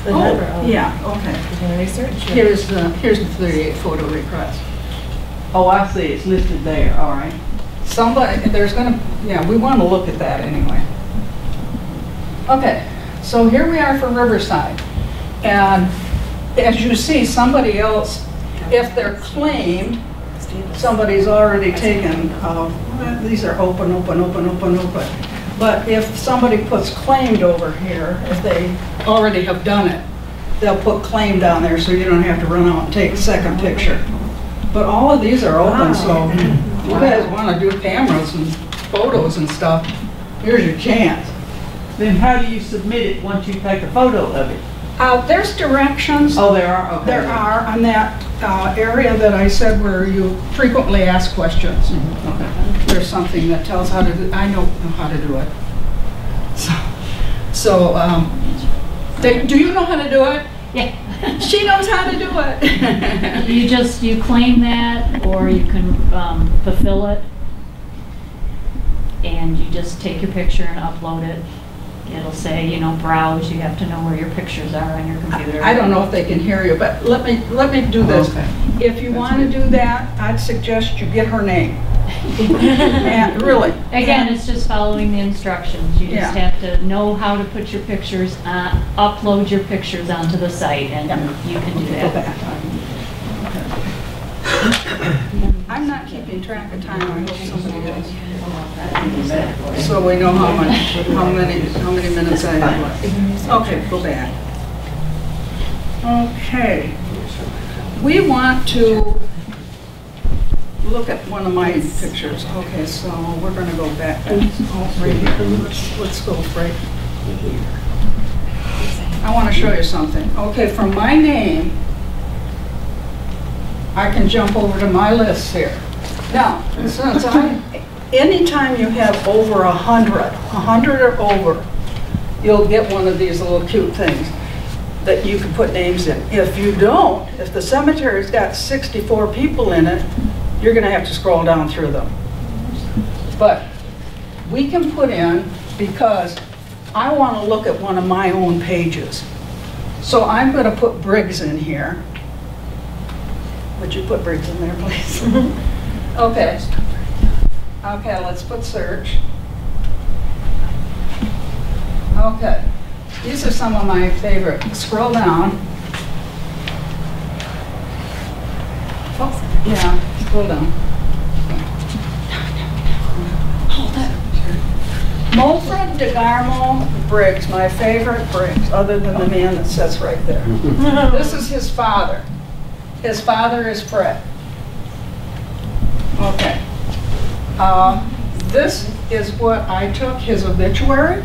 Oh, yeah, okay. Here's the 38 photo request. Oh, I see, it's listed there, all right. Somebody, we want to look at that anyway. Okay, so here we are for Riverside. And as you see, somebody else, if they're claimed, somebody's already taken, these are open. But if somebody puts claimed over here, if they already have done it, they'll put claim down there so you don't have to run out and take a second picture. But all of these are open, so if you guys want to do cameras and photos and stuff, here's your chance. Then how do you submit it once you take a photo of it? There's directions. Oh, there are? Okay. There are on that area that I said where you frequently ask questions. Okay. There's something that tells how to do, I know how to do it. Do you know how to do it? Yeah. She knows how to do it. You claim that, or you can fulfill it, and you just take your picture and upload it. It'll say, browse. You have to know where your pictures are on your computer. I don't know if they can hear you, but let me do this. Okay. If you want to do that, I'd suggest you get her name. And really. Again, it's just following the instructions. You just have to know how to put your pictures, upload your pictures onto the site, and you can do that. I'm not keeping track of time. I hope somebody does. So we know how many minutes I have left. Okay, go back. Okay. We want to look at one of my pictures. Okay, so we're going to go back. Right here. Let's go right here. I want to show you something. Okay, from my name, I can jump over to my list here. Now, since anytime you have over 100 or over, you'll get one of these little cute things that you can put names in. If you don't, if the cemetery's got 64 people in it, you're going to have to scroll down through them. But we can put in, because I want to look at one of my own pages. So I'm going to put Briggs in here. Would you put Briggs in there, please? Okay. Okay, let's put search. Okay. These are some of my favorite. Scroll down. Oops. Yeah, scroll down. Hold it. Mulfred DeGarmo Briggs, my favorite Briggs, other than the man that sits right there. This is his father. His father is Fred. Okay. This is what I took, his obituary,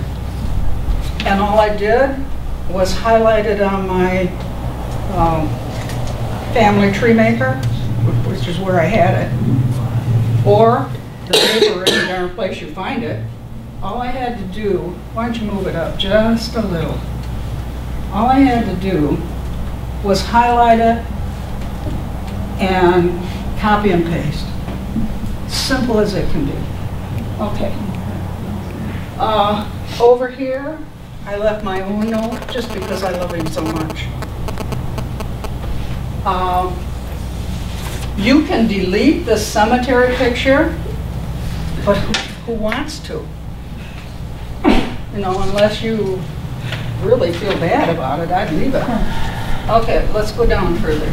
and all I did was highlight it on my family tree maker, which is where I had it, or the paper in the darn place you find it. All I had to do, why don't you move it up just a little? All I had to do was highlight it and copy and paste. Simple as it can be. Okay. Over here, I left my own note just because I love him so much. You can delete the cemetery picture, but who wants to? You know, unless you really feel bad about it, I'd leave it. Okay, let's go down further.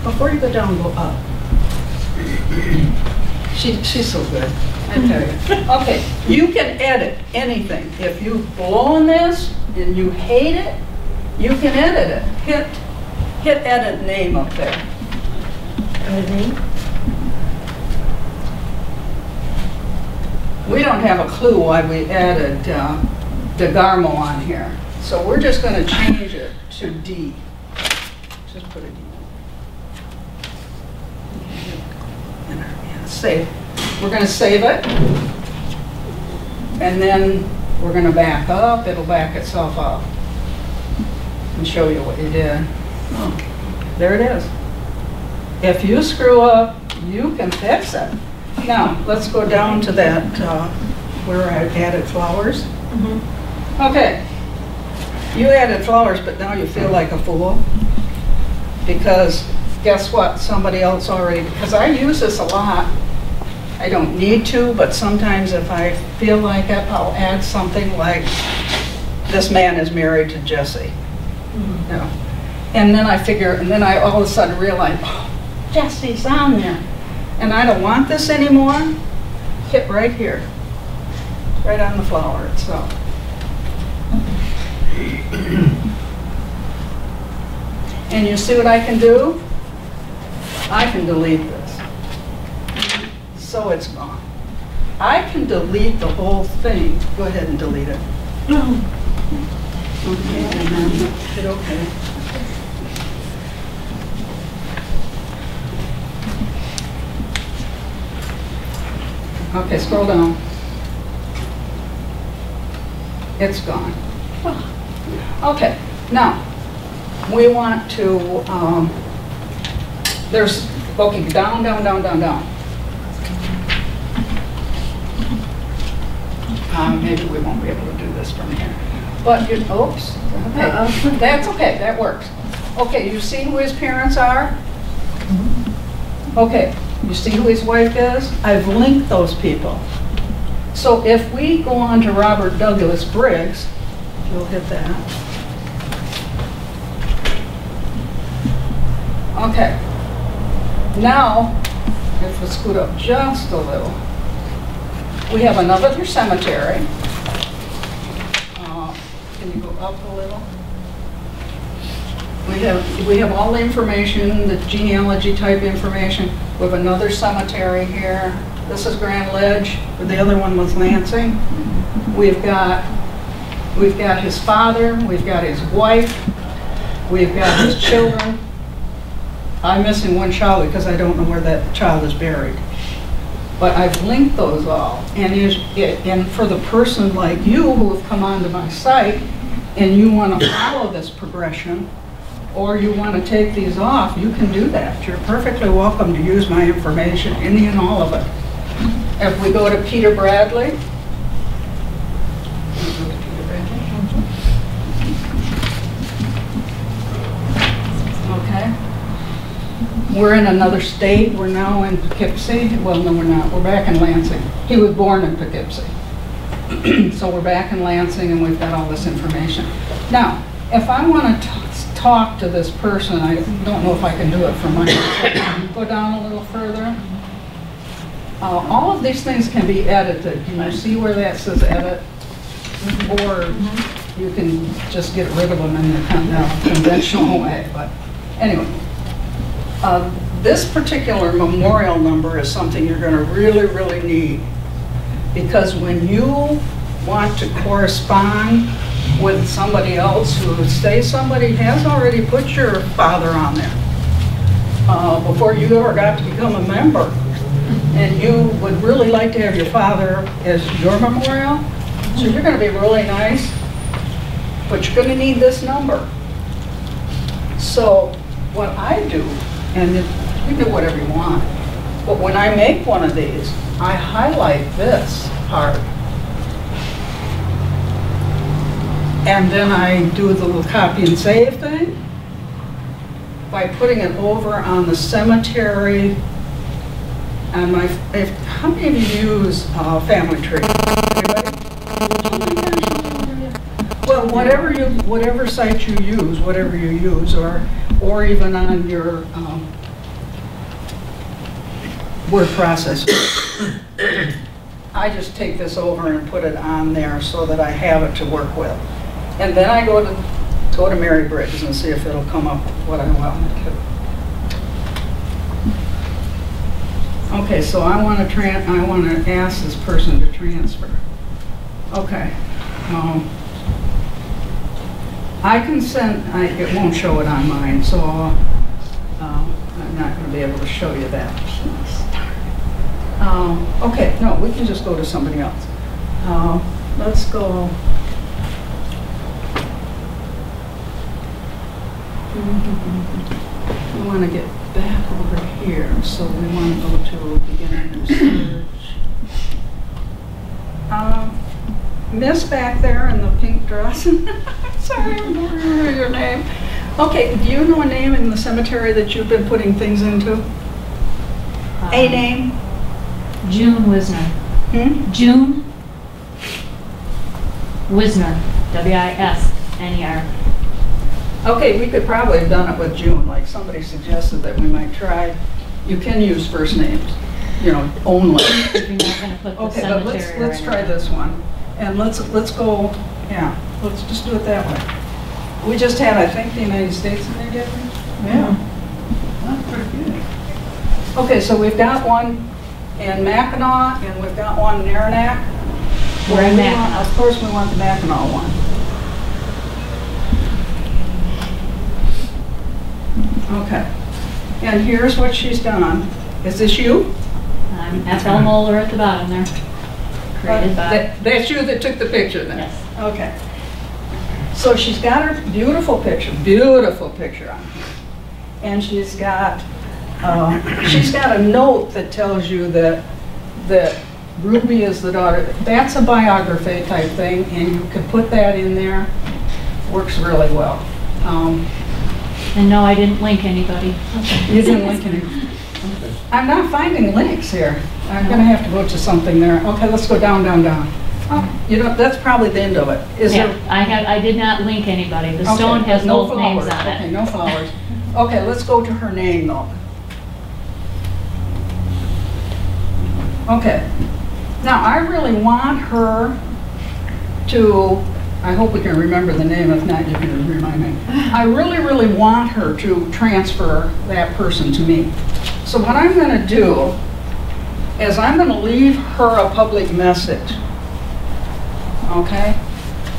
Before you go down, go up. She's so good, I tell you. Okay, you can edit anything. If you blow on this and you hate it, you can edit it. Hit edit name up there. Name? We don't have a clue why we added DeGarmo on here. So we're just going to change it to D. Just put a D. Save. We're going to save it, and then we're going to back up. It'll back itself up and show you what you did. Oh, there it is. If you screw up, you can fix it. Now, let's go down to that where I added flowers. Mm-hmm. Okay, you added flowers, but now you feel like a fool because guess what? Somebody else already, because I use this a lot. I don't need to, but sometimes if I feel like it, I'll add something like, this man is married to Jessie. Mm-hmm. You know? And then I figure, and then I all of a sudden realize, oh, Jessie's on there. And I don't want this anymore. Hit right here, right on the flower itself. And you see what I can do? I can delete this. So it's gone. I can delete the whole thing. Go ahead and delete it. Okay, and then hit OK. Okay, scroll down. It's gone. Okay, now we want to, there's, okay, down, down, down, down, down. Maybe we won't be able to do this from here. But, oops, okay. That's okay, that works. Okay, you see who his parents are? Okay, you see who his wife is? I've linked those people. So if we go on to Robert Douglas Briggs, you'll hit that. Okay, now, if we scoot up just a little, we have another cemetery. Can you go up a little? We have all the information, the genealogy type information. We have another cemetery here. This is Grand Ledge, where the other one was Lansing. We've got We've got his father, we've got his wife, we've got his children. I'm missing one child because I don't know where that child is buried. But I've linked those all. And for the person like you who have come onto my site and you want to follow this progression, or you want to take these off, you can do that. You're perfectly welcome to use my information, any and all of it. If we go to Peter Bradley, okay. We're in another state. We're now in Poughkeepsie. Well, no, we're not. We're back in Lansing. He was born in Poughkeepsie. So we're back in Lansing, and we've got all this information. Now, if I want to talk to this person, I don't know if I can do it from my go down a little further. All of these things can be edited. Can you see where that says edit? Or you can just get rid of them in the conventional way. But anyway, this particular memorial number is something you're going to really, really need. Because when you want to correspond with somebody else who, say somebody has already put your father on there before you ever got to become a member, and you would really like to have your father as your memorial, so you're going to be really nice, but you're going to need this number. So what I do, and you do whatever you want, but when I make one of these, I highlight this part. And then I do the little copy and save thing by putting it over on the cemetery. And how many of you use Family Tree? Anybody? Well, whatever site you use, or even on your word processor. I just take this over and put it on there so that I have it to work with. And then I go to Mary Briggs and see if it'll come up with what I want it to. Okay, so I want to ask this person to transfer. Okay. I can send, it won't show it on mine, so I'm not going to be able to show you that. Okay, no, we can just go to somebody else. Let's go. We want to get back over here, so we want to go to beginner search. Miss back there in the pink dress. Sorry, I don't remember your name. Okay, do you know a name in the cemetery that you've been putting things into? A name? June Wisner. June Wisner. W-I-S-N-E-R. Okay, we could probably have done it with June, like somebody suggested that we might try. You can use first names, only. If you're not going to put the okay, but let's try this one, and let's go. Yeah, let's just do it that way. We just had, I think, the United States in there, didn't we? Yeah, that's pretty good. Okay, so we've got one in Mackinac, and we've got one in Aranac. We're in Mackinac. Of course, we want the Mackinac one. Okay, and here's what she's done. Is this you? I'm F.L. Moeller at the bottom there. Created by. That's you that took the picture then? Yes. Okay. So she's got her beautiful picture on here. And she's got a note that tells you that Ruby is the daughter. That's a biography type thing, and you can put that in there. Works really well. And no, I didn't link anybody. You didn't link anybody. I'm not finding links here. I'm going to have to go to something there. Okay, let's go down. Oh, that's probably the end of it. I did not link anybody. The stone has no names on it. Okay, no flowers. Okay, let's go to her name though. Okay. Now I really want her to, I hope we can remember the name, if not you can remind me. I really want her to transfer that person to me. So what I'm going to do is I'm going to leave her a public message. Okay?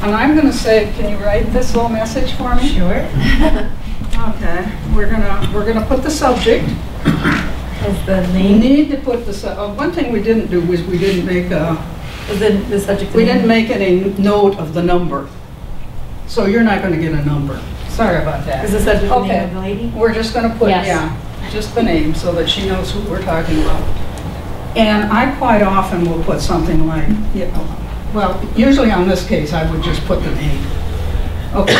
And I'm going to say, can you write this little message for me? Sure. Okay, we're gonna put the subject. Is the We name, need to put the, one thing we didn't do was we didn't make is the subject? we didn't make any note of the number. So you're not gonna get a number. Sorry about that. Is the subject the name Okay, of the lady? we're just gonna put, Yes. yeah, just the name so that she knows who we're talking about. And I quite often will put something like, you know, well, usually on this case, I would just put the name. Okay,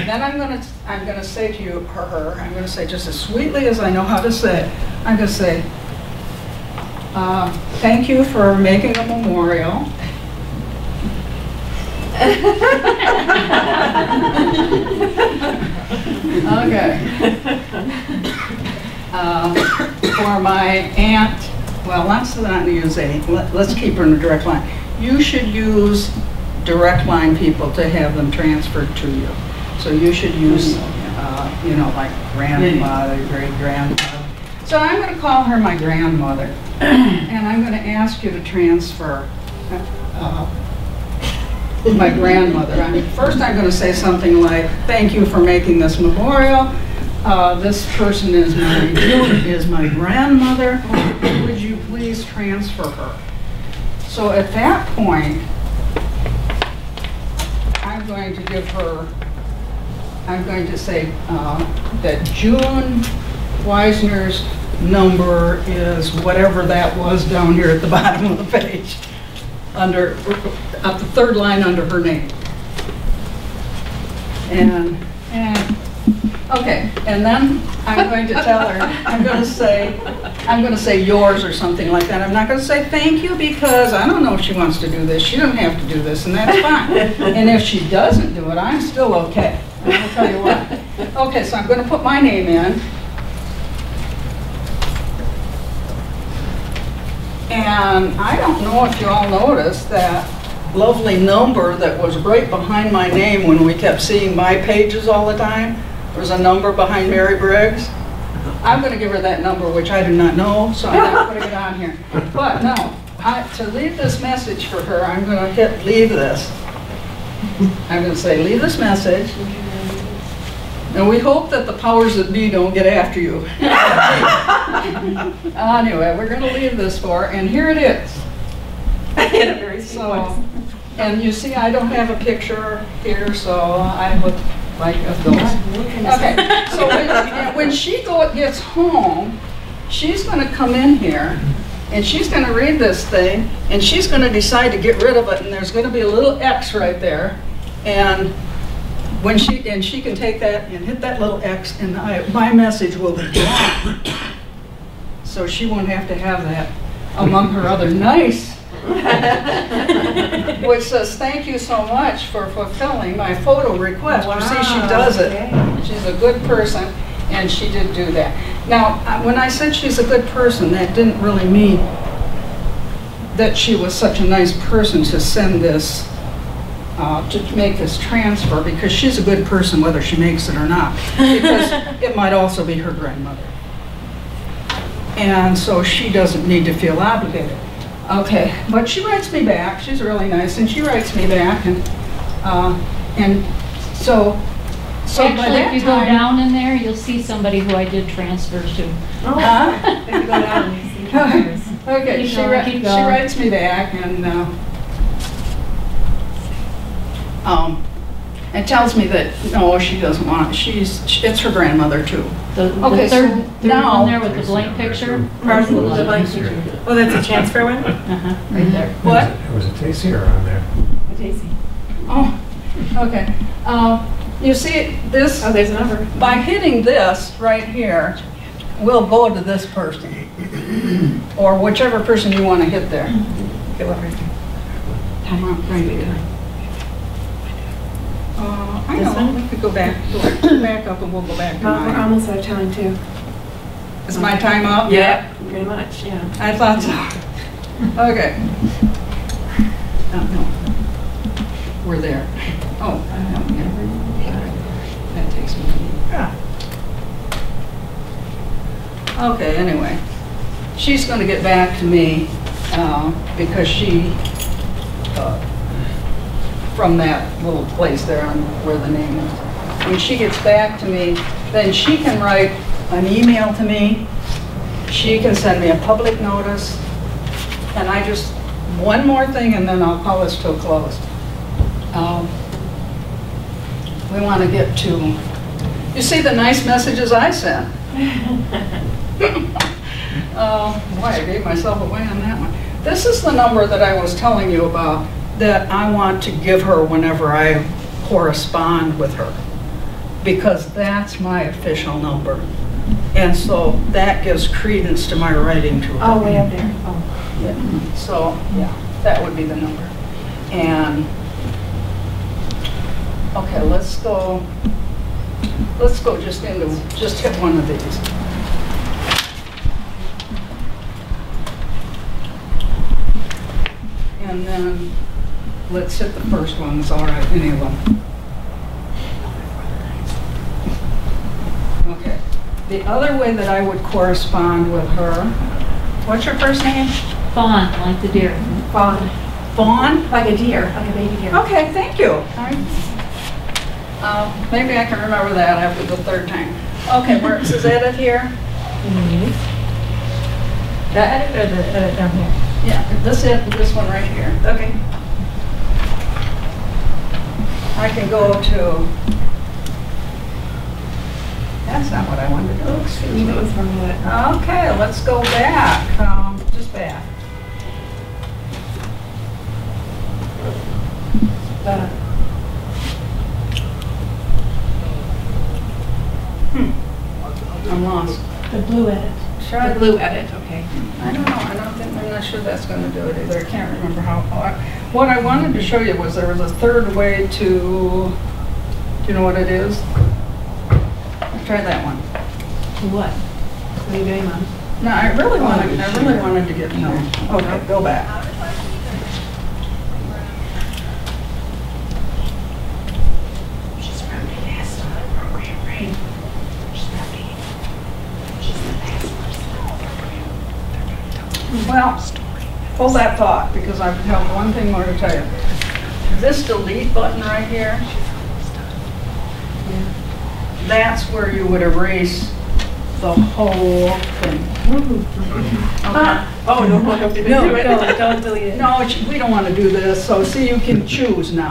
then I'm gonna say to you, her, I'm gonna say just as sweetly as I know how to say it, I'm gonna say, thank you for making a memorial. Okay. For my aunt, well, let's not use a, let's keep her in a direct line. You should use direct line people to have them transferred to you. So you should use, you know, like grandmother, great-grandmother. So I'm going to call her my grandmother, and I'm going to ask you to transfer my grandmother. First I'm going to say something like, thank you for making this memorial. This person is my grandmother. Would you please transfer her? So at that point, I'm going to give her, I'm going to say that June Weisner's number is whatever that was down here at the bottom of the page, under, at the third line under her name. And okay, and then I'm going to tell her, I'm going to say yours or something like that. I'm not going to say thank you because I don't know if she wants to do this. She doesn't have to do this, and that's fine. And if she doesn't do it, I'm still okay. And I'll tell you what. Okay, so I'm going to put my name in. And I don't know if you all noticed that lovely number that was right behind my name when we kept seeing my pages all the time. There was a number behind Mary Briggs. I'm going to give her that number, which I do not know, so I'm not putting it on here. But no, to leave this message for her, I'm going to hit leave this. I'm going to say leave this message. And we hope that the powers that be don't get after you. Anyway, we're going to leave this for her, and here it is. In a very sweet voice. And you see, I don't have a picture here, so I look like a ghost. Okay, so when she gets home, she's going to come in here, and she's going to read this thing, and she's going to decide to get rid of it, and there's going to be a little X right there, and when she can take that and hit that little X, and my message will be gone. So she won't have to have that among her other nice, which says thank you so much for fulfilling my photo request. Wow. You see, she does it. Okay. She's a good person, and she did do that. Now, when I said she's a good person, that didn't really mean that she was such a nice person to send this. To make this transfer, because she's a good person whether she makes it or not, because it might also be her grandmother. And so she doesn't need to feel obligated. Okay, but she writes me back. She's really nice, and she writes me back, and so actually, if you go down in there, you'll see somebody who I did transfers to. Oh, if you go down, you see transfers. Okay, she writes me back, and tells me that no, she doesn't want it. It's her grandmother too. The third one there with the blank picture. The blank picture. Oh, that's a transfer one? Right there. What? It was a Tassier on there. A Daisy. Oh, okay. You see this? Oh, there's a number. By hitting this right here, we'll go to this person, or whichever person you want to hit there. Okay, what right there? Right here. I This know, one? we could go back up and we'll go back to We're mine. almost out of time, too. Is my time up? Yeah, pretty much, yeah. I thought so. Okay. No. We're there. Oh, that takes me. Okay, anyway. She's going to get back to me because she from that little place there on where the name is. When she gets back to me, then she can write an email to me. She can send me a public notice. And I just, one more thing and then I'll call this to a close. We want to get to, you see the nice messages I sent. Boy, I gave myself away on that one. This is the number that I was telling you about that I want to give her whenever I correspond with her, because that's my official number. And so that gives credence to my writing to her. Oh, way up there. Oh. Yeah. So, yeah, that would be the number. And, okay, let's go just hit one of these. And then let's hit the first one. It's all right, any of them. Okay. The other way that I would correspond with her, what's your first name? Fawn, like the deer. Fawn. Fawn? Like a deer, like a baby deer. Okay, thank you. Maybe I can remember that after the third time. Okay, where is edit here? The edit or the edit down here? Yeah, this one right here. Okay. I can go to, that's not what I wanted to do. Excuse me. Okay, let's go back, just back. I'm lost. The blue edit. Try The blue edit, okay. I don't know, I'm not sure that's going to do it either. I can't remember how. What I wanted to show you was there was a third way to, do you know what it is? Try that one. What? What are you doing, Mom? No, I really wanted to get, no. Okay, go back. She's from the last program, right? She's not being. She's the last one. Well, hold that thought, because I have one thing more to tell you. This delete button right here, that's where you would erase the whole thing. Okay. Oh, no, I have to do it. Don't delete it. No, we don't want to do this, so see, you can choose now.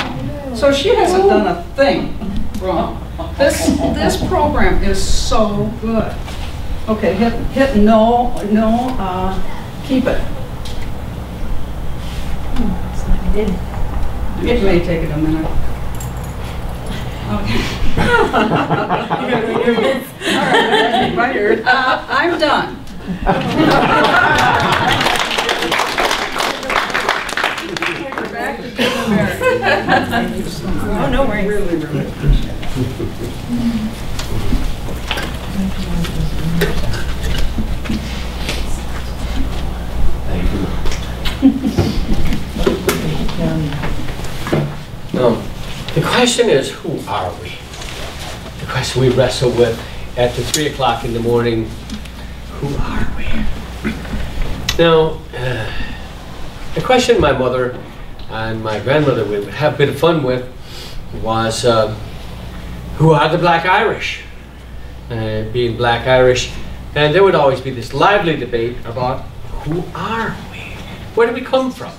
So she hasn't done a thing wrong. This program is so good. Okay, hit no, keep it. It may take it a minute. Okay. All right, I'm done. Back to Mary. Thank you so much. Oh, no worries. Really, really appreciate it. Thank you. The question is, who are we? The question we wrestle with at the 3 o'clock in the morning, who are we? Now, the question my mother and my grandmother would have a bit of fun with was, who are the Black Irish? Being Black Irish, and there would always be this lively debate about who are we? Where do we come from?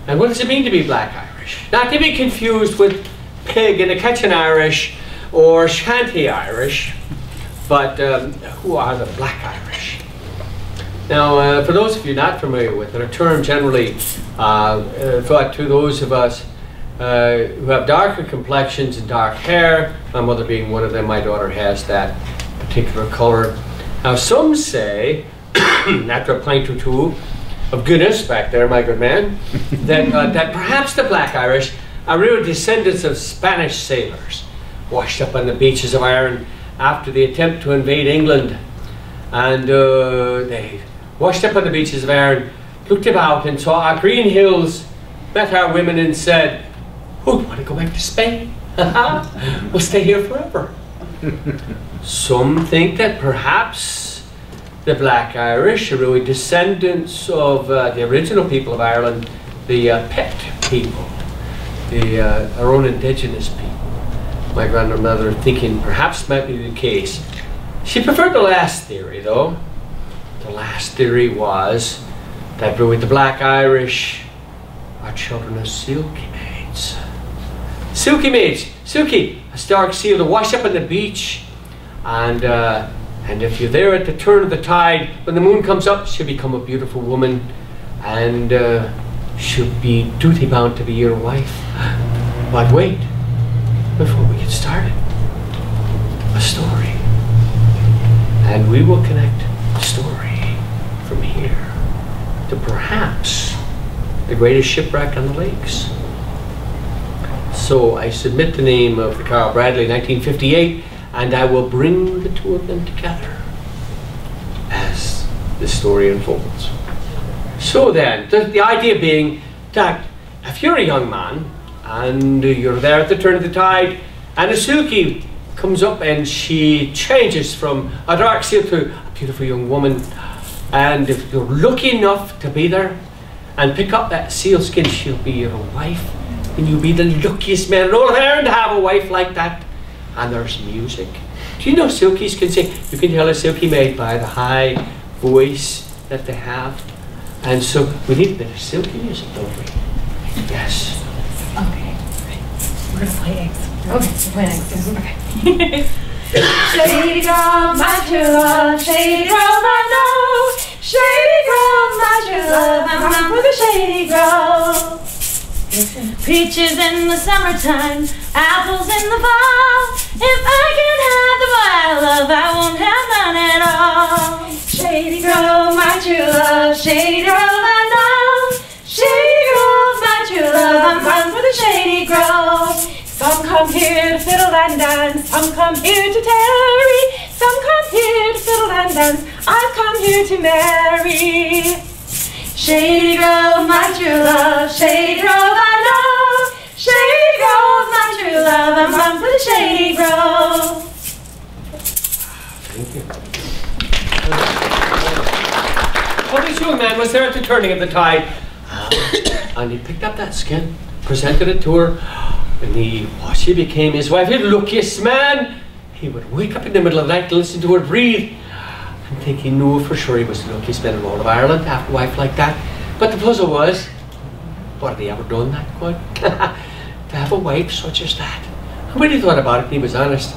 And what does it mean to be Black Irish? Not to be confused with Pig in the Kitchen Irish or Shanty Irish, but who are the Black Irish? Now, for those of you not familiar with it, a term generally thought to those of us who have darker complexions and dark hair, my mother being one of them, my daughter has that particular color. Now, some say, after a pint or two of Guinness back there, my good man, that perhaps the Black Irish are real descendants of Spanish sailors washed up on the beaches of Ireland after the attempt to invade England. And they washed up on the beaches of Ireland, looked about and saw our green hills, met our women and said, who'd want to go back to Spain? We'll stay here forever. Some think that perhaps the Black Irish are really descendants of the original people of Ireland, the Pict people. our own indigenous people. My grandmother, thinking perhaps might be the case. She preferred the last theory, though. The last theory was that with the black Irish are children of silky maids. Silky maids, silky, a dark seal to wash up on the beach. And if you're there at the turn of the tide, when the moon comes up, she'll become a beautiful woman, and she'll be duty bound to be your wife. But wait, before we get started, a story. And we will connect the story from here to perhaps the greatest shipwreck on the lakes. So I submit the name of the Carl Bradley, 1958, and I will bring the two of them together as the story unfolds. So then, the idea being that if you're a young man and you're there at the turn of the tide, and a silky comes up and she changes from a dark seal to a beautiful young woman, and if you're lucky enough to be there and pick up that seal skin, she'll be your wife, and you'll be the luckiest man in all of Ireland to have a wife like that. And there's music. Do you know silkies can sing? You can tell a silky maid by the high voice that they have. And so we need a bit of silky music, don't we? Yes. Okay. We're gonna play eggs. Okay, we're playing eggs. Okay. Shady girl, my true love. Shady girl, I know. Shady girl, my true love. I'm for the shady girl. Peaches in the summertime, apples in the fall. If I can have the wild love, I won't have none at all. Shady girl, my true love. Shady girl, I know. Shady girl, my true love. I'm bound for the shady girl. Some come here to fiddle and dance. Some come here to tarry. Some come here to fiddle and dance. I've come here to marry. Shady girl, my true love. Shady girl, I know. Shady girl, my true love. I'm bound for the shady girl. Thank you. Well, this young man was there at the turning of the tide, and he picked up that skin, presented it to her, and she became his wife. He's the luckiest man. He would wake up in the middle of the night to listen to her breathe, and think he knew for sure he was the luckiest man in all of Ireland to have a wife like that. But the puzzle was, what had he ever done that good? To have a wife such as that. And when he thought about it, he was honest.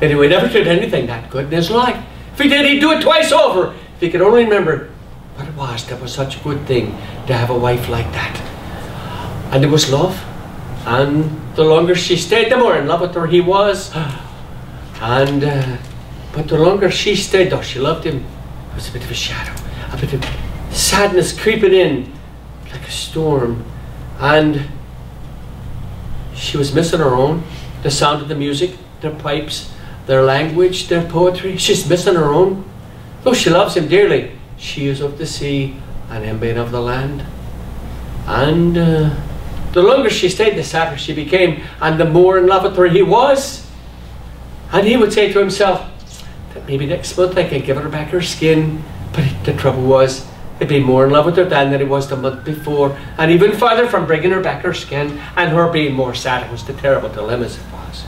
Anyway, he never did anything that good in his life. If he did, he'd do it twice over. If he could only remember what it was that was such a good thing to have a wife like that. And it was love. And the longer she stayed, the more in love with her he was. And but the longer she stayed, though she loved him, there was a bit of a shadow, a bit of sadness creeping in like a storm. And she was missing her own, the sound of the music, their pipes, their language, their poetry. She's missing her own. Though she loves him dearly, she is of the sea and him being of the land. And the longer she stayed, the sadder she became, and the more in love with her he was. And he would say to himself that maybe next month I could give her back her skin. But the trouble was, he'd be more in love with her then than he was the month before, and even farther from bringing her back her skin, and her being more sad. It was the terrible dilemma as it was.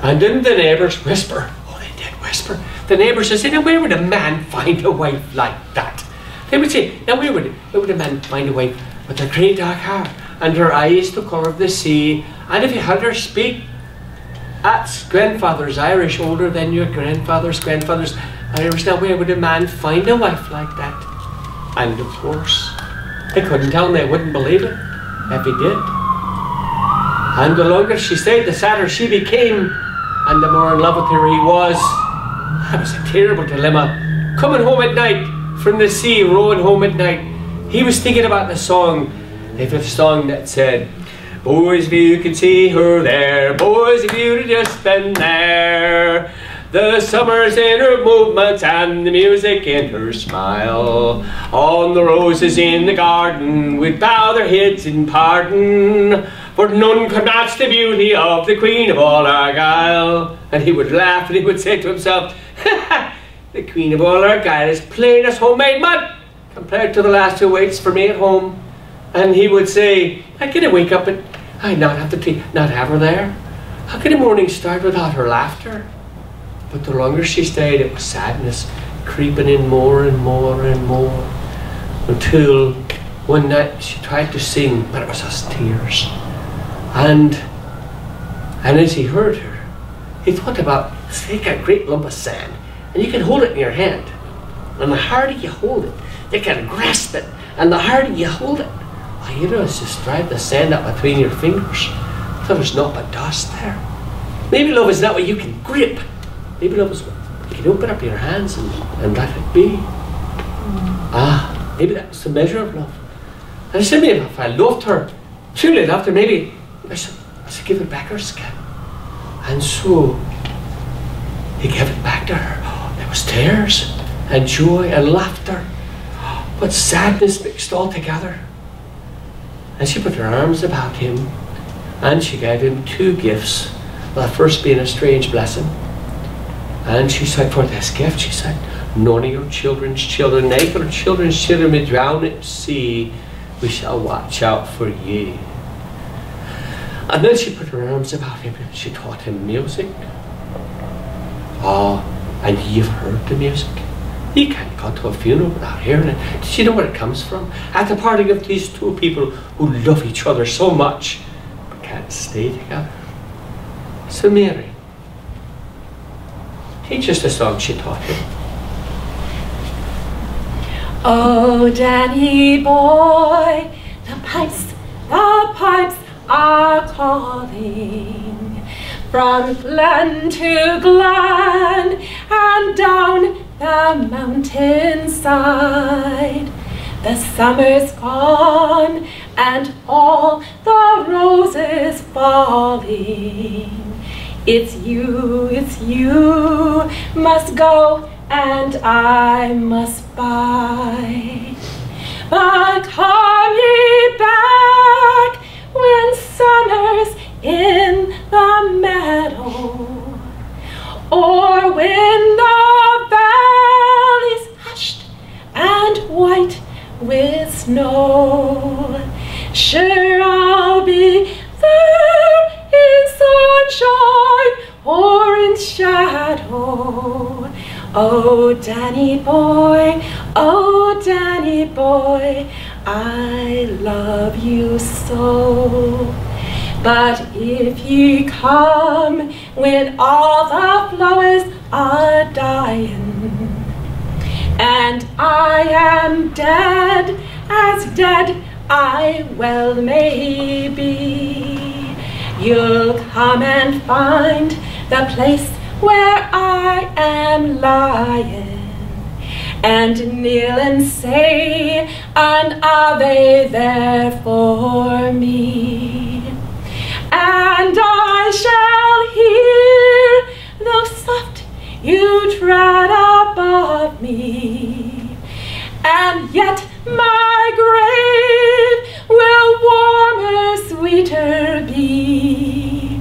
And then the neighbours whisper, oh, they did whisper. The neighbours would say, now where would a man find a wife like that? They would say, now where would a man find a wife with her grey dark hair, and her eyes the colour of the sea, and if you heard her speak, that's grandfather's Irish, older than your grandfather's Irish. Now where would a man find a wife like that? And of course, they couldn't tell him, they wouldn't believe it if he did. And the longer she stayed, the sadder she became, and the more in love with her he was. That was a terrible dilemma. Coming home at night from the sea, rowing home at night, he was thinking about the song. They have a song that said, boys, if you could see her there, boys, if you'd just been there, the summer's in her movements and the music in her smile. On the roses in the garden would bow their heads in pardon, for none could match the beauty of the Queen of all Argyle. And he would laugh and he would say to himself, the Queen of all Argyle is plain as homemade mud compared to the lass who waits for me at home. And he would say, I can wake up at I'd not have not have her there. How could a morning start without her laughter? But the longer she stayed, it was sadness creeping in more and more and more, until one night she tried to sing, but it was just tears. And as he heard her, he thought about, take a great lump of sand, and you can hold it in your hand. And the harder you hold it, you can grasp it, and the harder you hold it, all you do is just drive the sand up between your fingers, till there's not but dust there. Maybe love is not what you can grip. Maybe love is what you can open up your hands and let it be. Maybe that was the measure of love. And I said, maybe if I loved her, truly loved her, maybe I should give her back her skin. And so he gave it back to her. There was tears and joy and laughter, but sadness mixed all together. And she put her arms about him, and she gave him 2 gifts. The first being a strange blessing. And she said, for this gift, she said, none of your children's children, neither your children's children may drown at sea. We shall watch out for ye. And then she put her arms about him and she taught him music. And you've heard the music. You can't go to a funeral without hearing it. Did you know where it comes from? At the parting of these 2 people who love each other so much, but can't stay together. So Mary, teach us the song she taught him. Oh, Danny boy, the pipes are calling from glen to glen and down the mountainside. The summer's gone and all the roses falling. It's you must go and I must buy. But come ye back when summer's in the meadow, or when the valley's hushed and white with snow. Sure I'll be there in sunshine or in shadow. Oh, Danny boy, I love you so. But if ye come when all the flowers are dying, and I am dead, as dead I well may be, you'll come and find the place where I am lying, and kneel and say an Ave there for me. And I shall hear, though soft you tread above me, and yet my grave will warmer, sweeter be,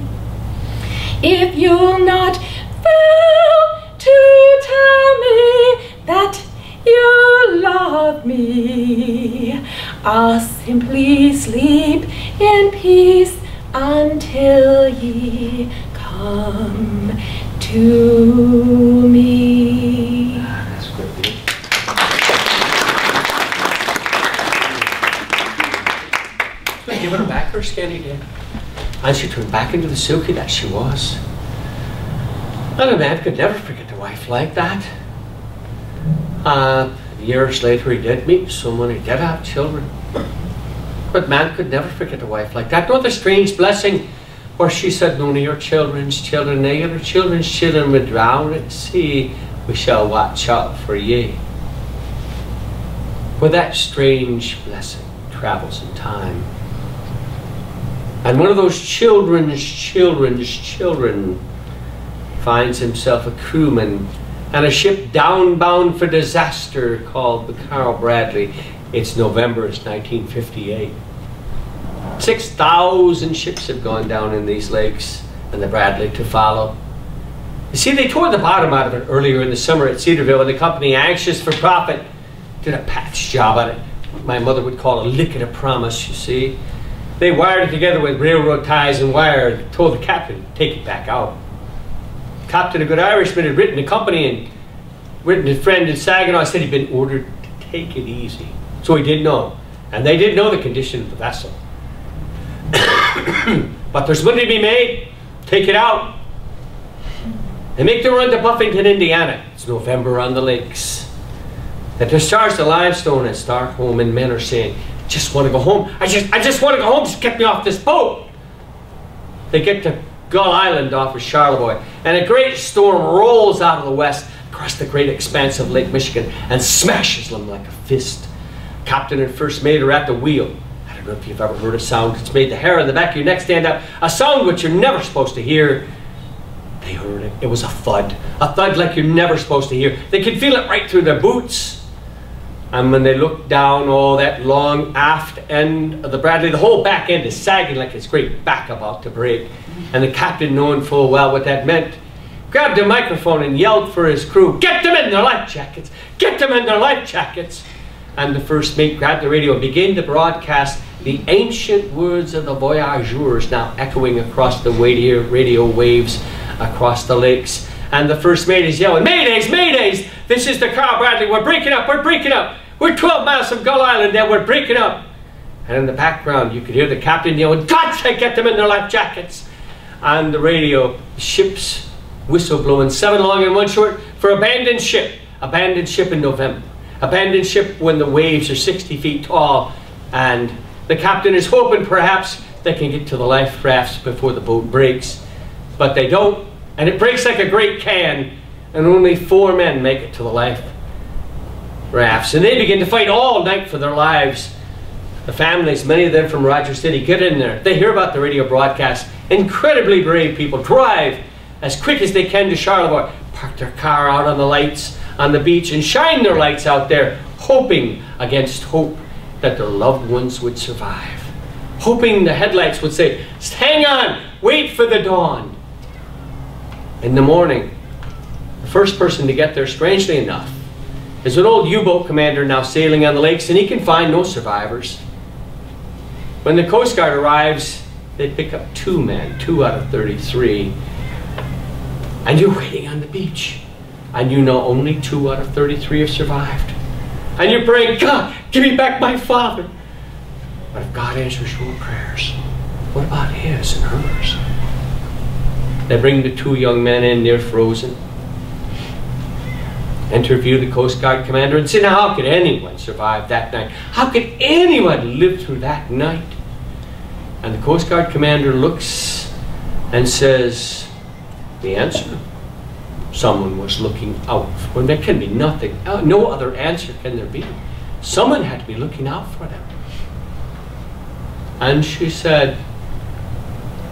if you'll not fail to tell me that you love me. I'll simply sleep in peace until ye come to me. That's good. So give her back her skin again, and she turned back into the silky that she was. And a man could never forget a wife like that. Years later he did meet someone, he did have children. But man could never forget a wife like that. Not the strange blessing where she said, none of your children's children, neither your children's children would drown at sea. We shall watch out for ye. Where that strange blessing travels in time. And one of those children's children finds himself a crewman on a ship downbound for disaster called the Carl Bradley. It's November, it's 1958. 6,000 ships have gone down in these lakes, and the Bradley to follow. You see, they tore the bottom out of it earlier in the summer at Cedarville, and the company, anxious for profit, did a patch job on it. What my mother would call a lick and a promise, you see. They wired it together with railroad ties and wire, told the captain, take it back out. Captain, a good Irishman, had written the company and written his friend in Saginaw, said he'd been ordered to take it easy. So he did know. And they did know the condition of the vessel. But there's money to be made. Take it out. They make the run to Buffington, Indiana. It's November on the lakes. They discharge the limestone and start home, and men are saying, just want to go home. I just want to go home. Just get me off this boat. They get to Gull Island off of Charlevoix, and a great storm rolls out of the west across the great expanse of Lake Michigan and smashes them like a fist. Captain and first mate are at the wheel. I don't know if you've ever heard a sound that's made the hair on the back of your neck stand up. A sound which you're never supposed to hear. They heard it. It was a thud. A thud like you're never supposed to hear. They could feel it right through their boots. And when they looked down, oh, that long aft end of the Bradley, the whole back end is sagging like its great back about to break. And the captain, knowing full well what that meant, grabbed a microphone and yelled for his crew, get them in their life jackets! Get them in their life jackets! And the first mate grabbed the radio and began to broadcast the ancient words of the voyageurs, now echoing across the radio waves across the lakes. And the first mate is yelling, Maydays, Maydays! This is the Carl Bradley, we're breaking up, we're breaking up! We're 12 miles from Gull Island and we're breaking up! And in the background you could hear the captain yelling, God's sake, get them in their life jackets! On the radio, the ship's whistle blowing, 7 long and 1 short for abandoned ship in November. Abandoned ship when the waves are 60 feet tall, and the captain is hoping perhaps they can get to the life rafts before the boat breaks. But they don't, and it breaks like a great can, and only 4 men make it to the life rafts. And they begin to fight all night for their lives. The families, many of them from Rogers City, get in there. They hear about the radio broadcast. Incredibly brave people drive as quick as they can to Charlevoix, park their car out on the lights on the beach and shine their lights out there, hoping against hope that their loved ones would survive. Hoping the headlights would say, hang on, wait for the dawn. In the morning, the first person to get there, strangely enough, is an old U-boat commander now sailing on the lakes, and he can find no survivors. When the Coast Guard arrives, they pick up 2 men, 2 out of 33, and you're waiting on the beach. And you know only 2 out of 33 have survived. And you're praying, God, give me back my father. But if God answers your prayers, what about his and hers? They bring the 2 young men in, they're frozen. Interview the Coast Guard commander and say, now how could anyone survive that night? How could anyone live through that night? And the Coast Guard commander looks and says, the answer? Someone was looking out. Well, there can be nothing, no other answer can there be. Someone had to be looking out for them. And she said,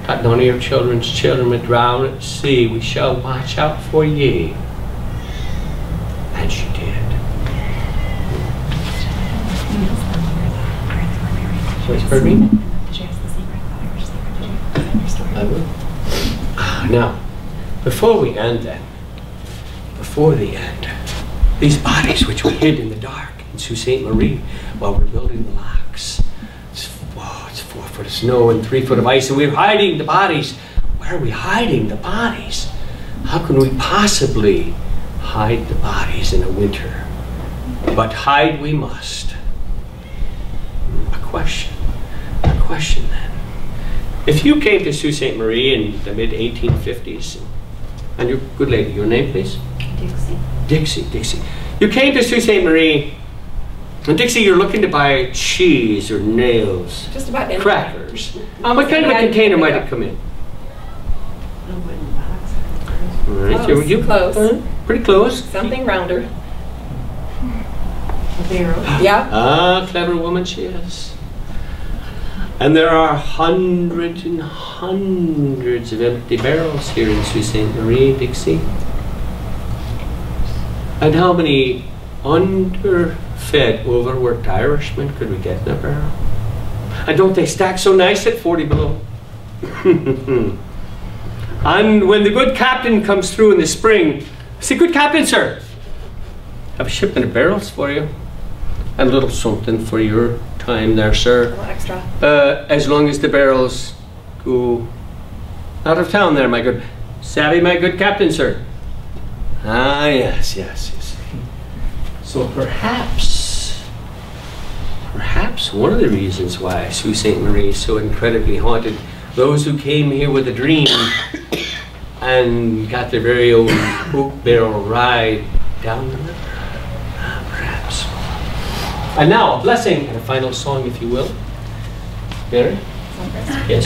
that none of your children's children would drown at sea. We shall watch out for ye. And she did. So it's for me? I will. Now, before we end then, before the end, these bodies which we hid in the dark in Sault Ste. Marie while we're building the locks. It's 4 foot of snow and 3 foot of ice, and we're hiding the bodies. Where are we hiding the bodies? How can we possibly hide the bodies in the winter? But hide we must. A question then. If you came to Sault Ste. Marie in the mid-1850s, and you're a good lady, your name please? Dixie. You came to Sault Ste. Marie, and Dixie, you're looking to buy cheese or nails, Just about anything. crackers. What kind of a container might it come in? A wooden box. All right, Close, you close. Pretty close. Something rounder. A barrel. Yeah. Ah, clever woman she is. And there are hundreds and hundreds of empty barrels here in Sault Ste. Marie, Dixie. And how many underfed, overworked Irishmen could we get in a barrel? And don't they stack so nice at 40 below? And when the good captain comes through in the spring, I say, good captain, sir, I have a shipment of barrels for you. And a little something for your time there, sir. A little extra. As long as the barrels go out of town there, my good. Savvy, my good captain, sir. Ah, yes, yes, yes. So perhaps one of the reasons why Sault Ste. Marie is so incredibly haunted, those who came here with a dream and got their very own oak barrel ride down the river. Perhaps. And now, a blessing and a final song, if you will. Mary? Yes.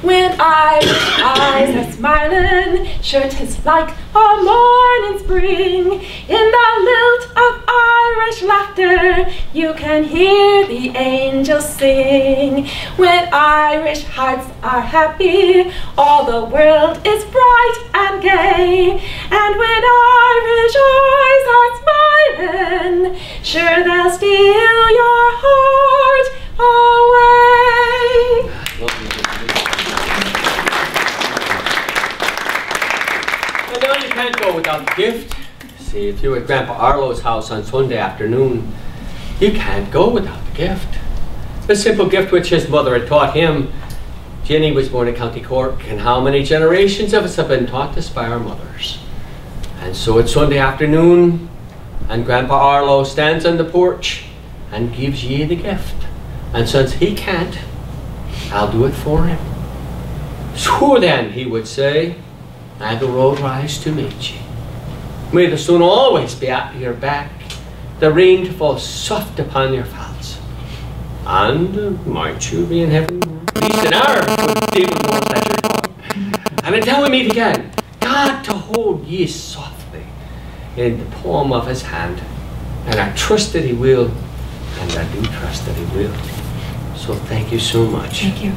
When Irish eyes are smiling, sure 'tis like a morning spring. In the lilt of Irish laughter, you can hear the angels sing. When Irish hearts are happy, all the world is bright and gay. And when Irish eyes are smiling, sure they'll steal your heart away. I know you can't go without the gift. See, if you're at Grandpa Arlo's house on Sunday afternoon, you can't go without the gift. The simple gift which his mother had taught him. Jenny was born in County Cork, and how many generations of us have been taught this by our mothers. And so it's Sunday afternoon, and Grandpa Arlo stands on the porch and gives ye the gift. And since he can't, I'll do it for him. So then, he would say, and the road rise to meet ye. May the sun always be at your back, the rain to fall soft upon your falls. And might you be in heaven, at least an hour, would be with more pleasure. And until we meet again, God to hold ye softly in the palm of his hand. And I trust that he will, and I do trust that he will. So thank you so much. Thank you.